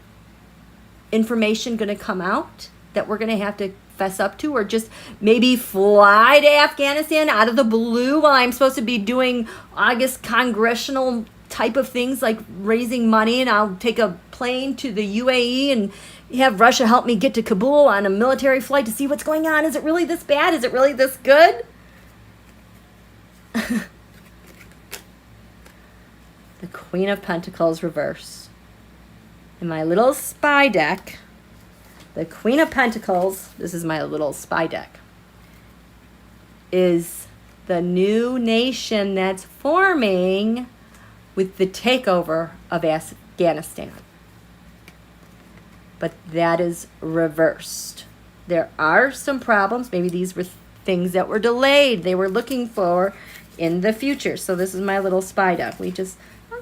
information going to come out that we're going to have to fess up to, or just maybe fly to Afghanistan out of the blue while I'm supposed to be doing August congressional type of things like raising money, and I'll take a plane to the UAE and have Russia help me get to Kabul on a military flight to see what's going on. Is it really this bad? Is it really this good? The Queen of Pentacles reverse. In my little spy deck, the Queen of Pentacles, this is my little spy deck, is the new nation that's forming with the takeover of Afghanistan. But that is reversed. There are some problems. Maybe these were things that were delayed. They were looking for in the future. So this is my little spy deck. Let's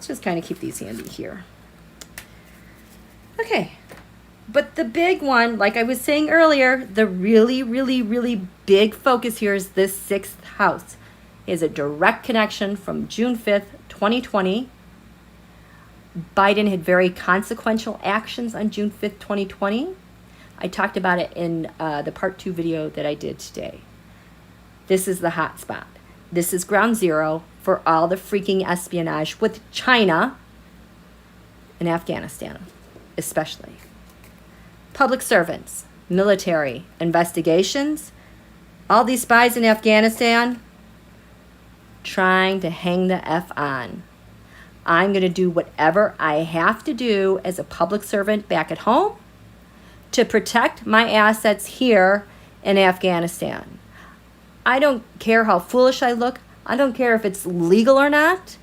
just kind of keep these handy here. Okay. But the big one, like I was saying earlier, the really, really, really big focus here is this 6th house. It is a direct connection from June 5th, 2020. Biden had very consequential actions on June 5th, 2020. I talked about it in the part 2 video that I did today. This is the hot spot. This is ground zero for all the freaking espionage with China and Afghanistan, especially. Public servants. military investigations. All these spies in Afghanistan trying to hang the F on. I'm going to do whatever I have to do as a public servant back at home to protect my assets here in Afghanistan. I don't care how foolish I look. I don't care if it's legal or not.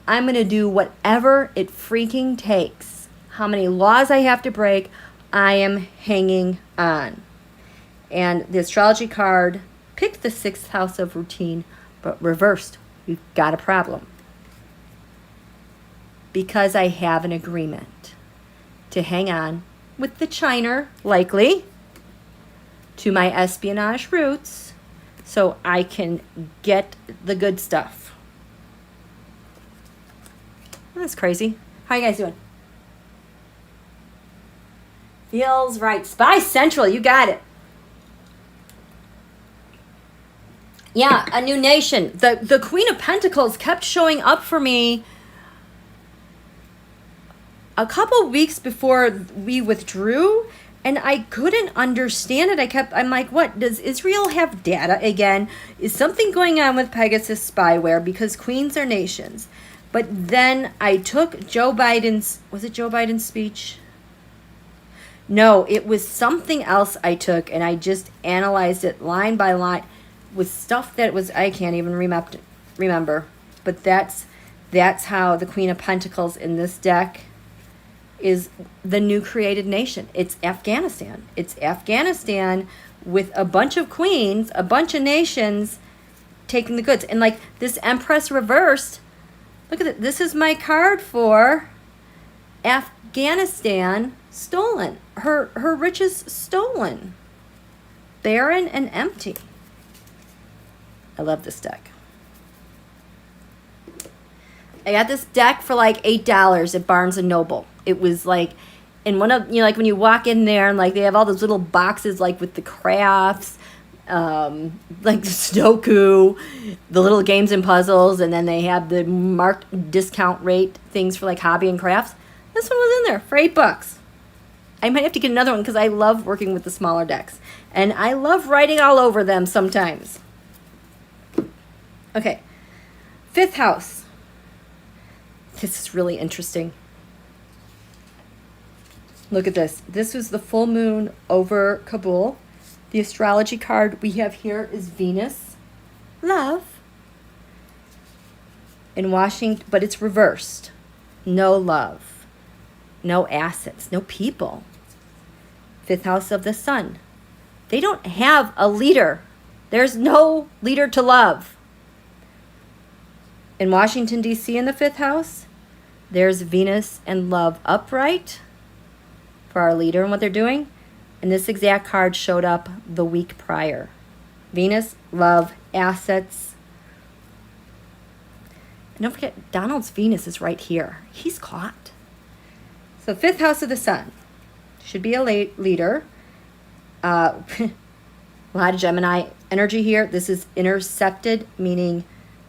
I'm going to do whatever it freaking takes. How many laws I have to break, I am hanging on. And the astrology card picked the 6th house of routine, but reversed. We've got a problem. Because I have an agreement to hang on with the China, likely, to my espionage roots so I can get the good stuff. That's crazy. How you guys doing? Feels right. Spy Central, you got it. Yeah, a new nation. The Queen of Pentacles kept showing up for me a couple weeks before we withdrew, and I couldn't understand it. I'm like, what? Does Israel have data again? Is something going on with Pegasus spyware? Because queens are nations. But then I took Joe Biden's, was it Joe Biden's speech? No, it was something else I took, and I just analyzed it line by line with stuff that was, I can't even remember. But that's how the Queen of Pentacles in this deck is the new created nation. It's Afghanistan. It's Afghanistan with a bunch of queens, a bunch of nations taking the goods. And like this Empress reversed, look at it. This is my card for Afghanistan stolen. Her riches stolen. Barren and empty. I love this deck. I got this deck for like $8 at Barnes & Noble. It was like, in one of, like when you walk in there and like they have all those little boxes like with the crafts, like Sudoku, the little games and puzzles, and then they have the marked discount rate things for like hobby and crafts. This one was in there for $8. I might have to get another one because I love working with the smaller decks. And I love writing all over them sometimes. Okay, 5th house. This is really interesting. Look at this. This was the full moon over Kabul. The astrology card we have here is Venus. Love. In Washington, but it's reversed. No love. No assets. No people. 5th house of the sun. They don't have a leader. There's no leader to love. In Washington, D.C. in the 5th house, there's Venus and love upright for our leader and what they're doing. And this exact card showed up the week prior. Venus, love, assets. And don't forget, Donald's Venus is right here. He's caught. So 5th house of the sun. Should be a leader. A lot of Gemini energy here. This is intercepted, meaning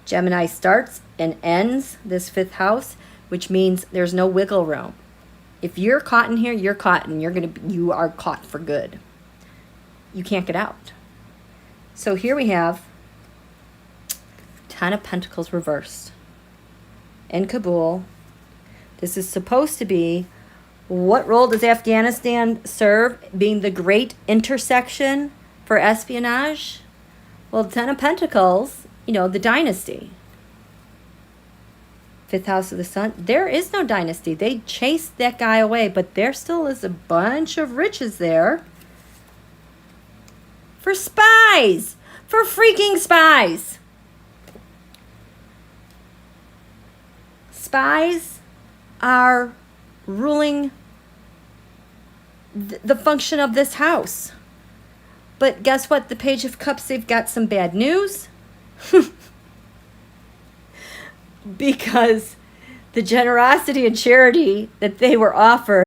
Gemini starts and ends this 5th house, which means there's no wiggle room. If you're caught in here, you're caught, and you are caught for good. You can't get out. So here we have 10 of Pentacles reversed in Kabul. This is supposed to be, what role does Afghanistan serve, being the great intersection for espionage? Well, 10 of Pentacles, the dynasty. 5th house of the sun. There is no dynasty. They chased that guy away, but there still is a bunch of riches there. For spies! For freaking spies! Spies are ruling the function of this house. But guess what? The Page of Cups, they've got some bad news. Because the generosity and charity that they were offered.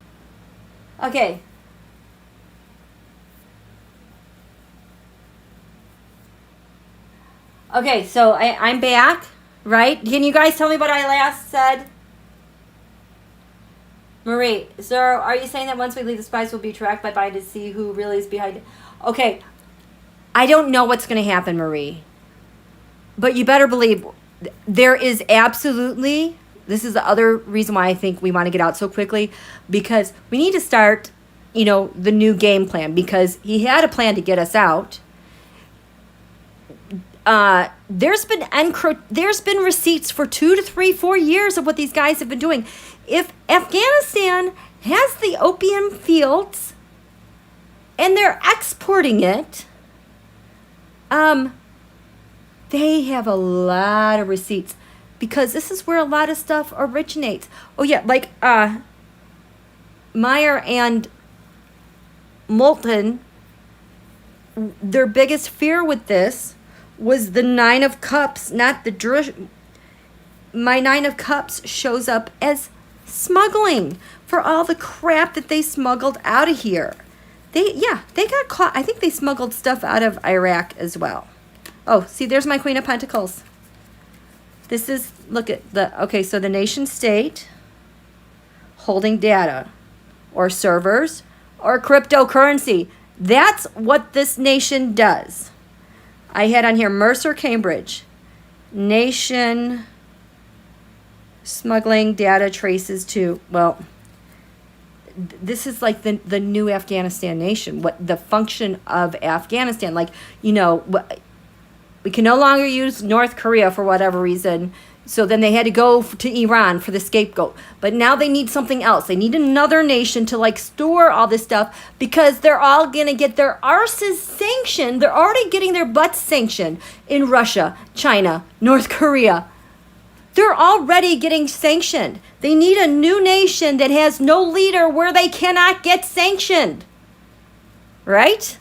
Okay. Okay, so I'm back, right? Can you guys tell me what I last said? Marie, so are you saying that once we leave, the spies will be tracked by Biden to see who really is behind it? Okay, I don't know what's going to happen, Marie. But you better believe there is absolutely, this is the other reason why I think we want to get out so quickly, because we need to start, you know, the new game plan, because he had a plan to get us out. There's been receipts for 2 to 3, 4 years of what these guys have been doing. If Afghanistan has the opium fields and they're exporting it, they have a lot of receipts, because this is where a lot of stuff originates. Oh yeah, like Meyer and Multon, their biggest fear with this was the 9 of Cups, not the my 9 of Cups shows up as smuggling for all the crap that they smuggled out of here. They got caught. I think they smuggled stuff out of Iraq as well. Oh, see, there's my Queen of Pentacles. This is, look at the, okay, so the nation state holding data or servers or cryptocurrency. That's what this nation does. I had on here Mercer, Cambridge. Nation smuggling data traces to, well, this is like the new Afghanistan nation. What the function of Afghanistan, like, you know, we can no longer use North Korea for whatever reason. So then they had to go to Iran for the scapegoat. But now they need something else. They need another nation to like store all this stuff, because they're all going to get their arses sanctioned. They're already getting their butts sanctioned in Russia, China, North Korea. They're already getting sanctioned. They need a new nation that has no leader where they cannot get sanctioned. Right?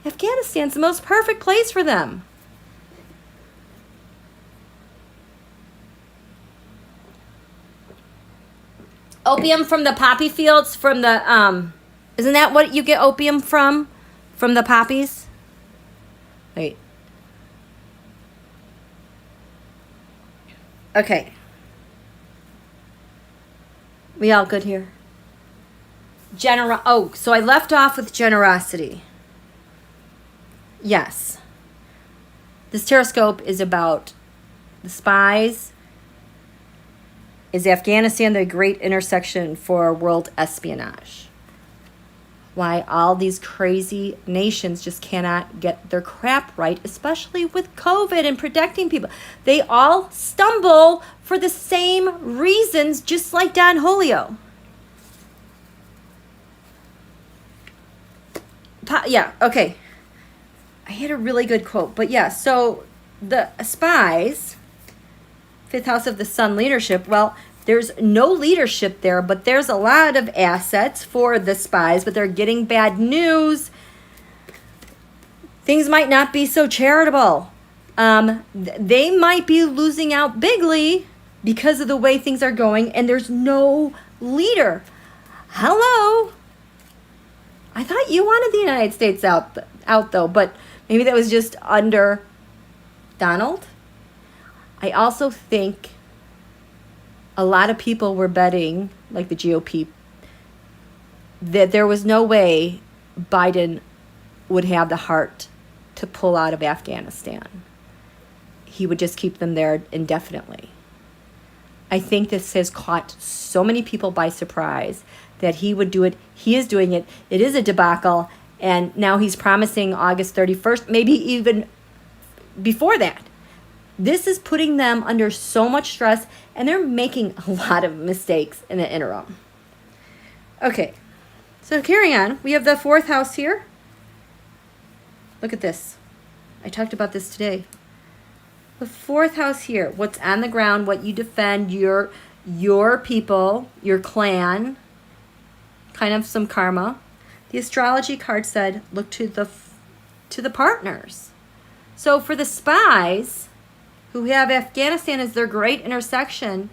Afghanistan's the most perfect place for them. Opium from the poppy fields, from the, isn't that what you get opium from? From the poppies? Wait. Okay. We all good here? Oh, so I left off with generosity. Yes. This Tarotscope is about the spies. Is Afghanistan the great intersection for world espionage? Why all these crazy nations just cannot get their crap right, especially with COVID and protecting people. They all stumble for the same reasons, just like Don Julio. Yeah, okay. I had a really good quote, but yeah, so the spies, 5th house of the sun leadership, well, there's no leadership there, but there's a lot of assets for the spies, but they're getting bad news. Things might not be so charitable. They might be losing out bigly because of the way things are going, and there's no leader. Hello? I thought you wanted the United States out though, but maybe that was just under Donald. I also think a lot of people were betting, like the GOP, that there was no way Biden would have the heart to pull out of Afghanistan. He would just keep them there indefinitely. I think this has caught so many people by surprise that he would do it. He is doing it. It is a debacle. And now he's promising August 31st, maybe even before that. This is putting them under so much stress, and they're making a lot of mistakes in the interim. Okay, so carrying on. We have the 4th house here. Look at this. I talked about this today. The 4th house here. What's on the ground, what you defend, your people, your clan. Kind of some karma. The astrology card said, look to the partners. So for the spies who have Afghanistan as their great intersection,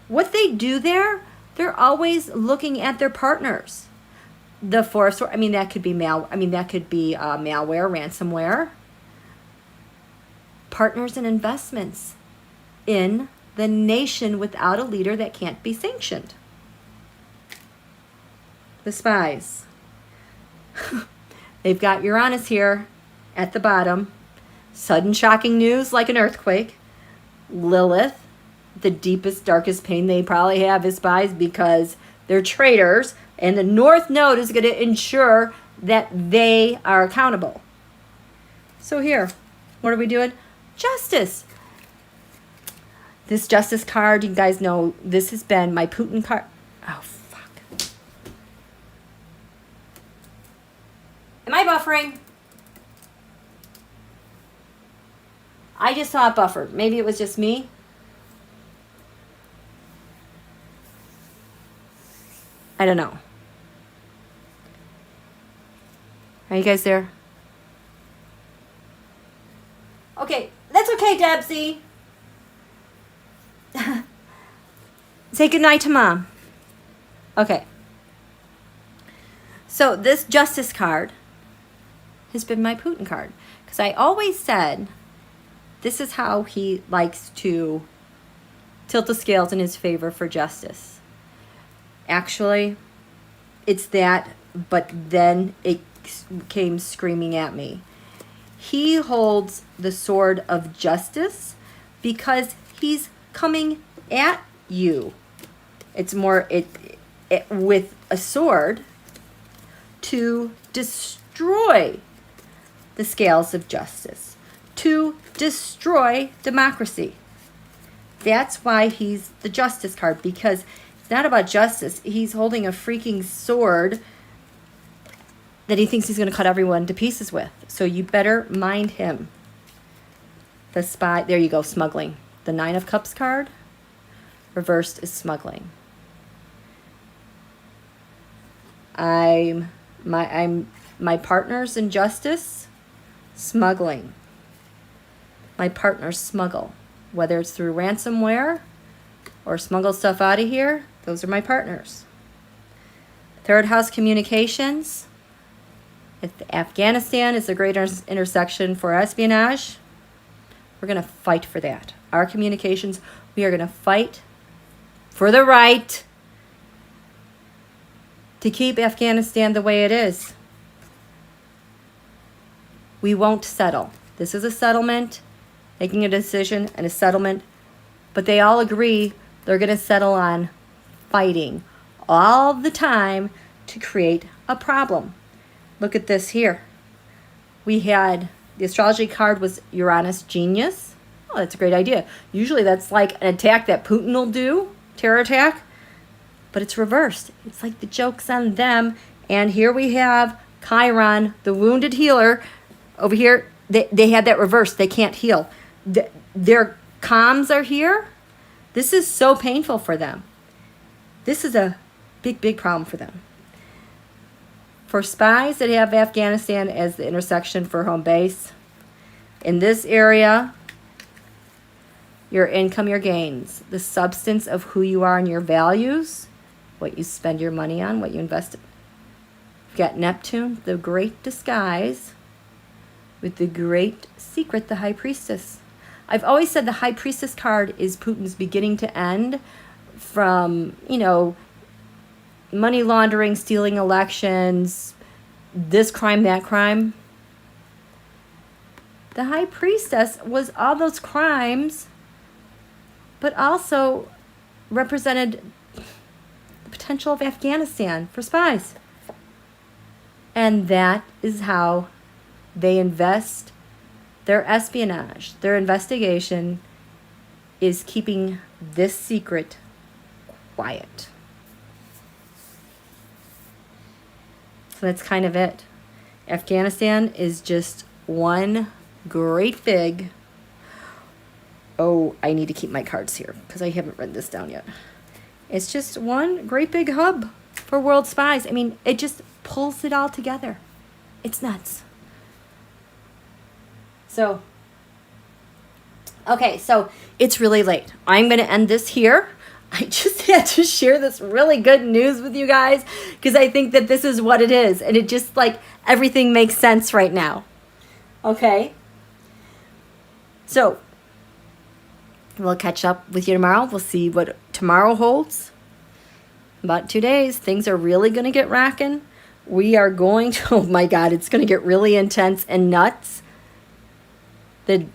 what they do there, they're always looking at their partners. The force, I mean, that could be malware, ransomware. Partners and investments in the nation without a leader that can't be sanctioned. the SPeyes. They've got Uranus here at the bottom. Sudden shocking news like an earthquake. Lilith, the deepest, darkest pain they probably have is SPeyes because they're traitors, and the North Node is going to ensure that they are accountable. So here, what are we doing? Justice. This Justice card, you guys know, this has been my Putin card. Oh, fuck. Am I buffering? I just saw it buffered. Maybe it was just me. I don't know. Are you guys there? Okay, that's okay, Debsy. Say goodnight to Mom. Okay. So this Justice card has been my Putin card. Because I always said this is how he likes to tilt the scales in his favor for justice. Actually, it's that, but then it came screaming at me. He holds the sword of justice because he's coming at you. It's more with a sword to destroy the scales of justice, to destroy democracy. That's why he's the Justice card, because it's not about justice. He's holding a freaking sword that he thinks he's going to cut everyone to pieces with. So you better mind him. The spy, there you go, smuggling. The Nine of Cups card, reversed is smuggling. My partners in justice, smuggling. My partners smuggle, whether it's through ransomware or smuggle stuff out of here. Those are my partners. Third house communications. If Afghanistan is a great intersection for espionage, we're going to fight for that. Our communications, we are going to fight for the right to keep Afghanistan the way it is. We won't settle. This is a settlement, making a decision and a settlement, but they all agree they're going to settle on fighting all the time to create a problem. Look at this here. We had, the astrology card was Uranus Genius. Oh, that's a great idea. Usually that's like an attack that Putin will do, terror attack, but it's reversed. It's like the joke's on them. And here we have Chiron, the wounded healer. Over here, they had that reversed. They can't heal. Their comms are here. This is so painful for them. This is a big, big problem for them. For SPeyes that have Afghanistan as the intersection for home base, in this area, your income, your gains, the substance of who you are and your values, what you spend your money on, what you invest in. You've got Neptune, the great disguise, with the great secret, the High Priestess. I've always said the High Priestess card is Putin's beginning to end from, money laundering, stealing elections, this crime, that crime. The High Priestess was all those crimes, but also represented the potential of Afghanistan for SPeyes. And that is how they invest their espionage. Their investigation is keeping this secret quiet. So that's kind of it. Afghanistan is just one great big... Oh, I need to keep my cards here because I haven't written this down yet. It's just one great big hub for world SPeyes. I mean, it just pulls it all together. It's nuts. So, okay, so it's really late. I'm going to end this here. I just had to share this really good news with you guys because I think that this is what it is. And it just everything makes sense right now. Okay. So, we'll catch up with you tomorrow. We'll see what tomorrow holds. about 2 days, things are really going to get rocking. We are going to, oh my God, it's going to get really intense and nuts. The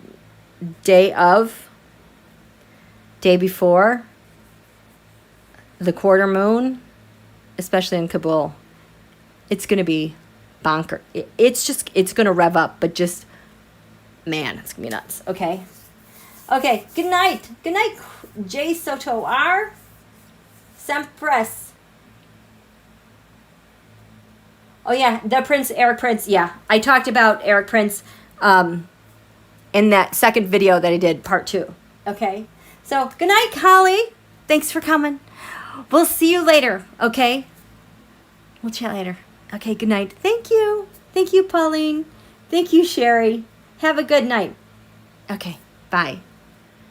day before, the quarter moon, especially in Kabul, it's going to be bonker. It's going to rev up, but just, man, it's going to be nuts. Okay. Okay. Good night. Good night, J. Soto R. Sempres. Oh, yeah. The Prince, Eric Prince. Yeah. I talked about Eric Prince in that second video that I did, part 2. Okay. So, good night, Holly. Thanks for coming. We'll see you later. Okay. We'll chat later. Okay. Good night. Thank you. Thank you, Pauline. Thank you, Sherry. Have a good night. Okay. Bye.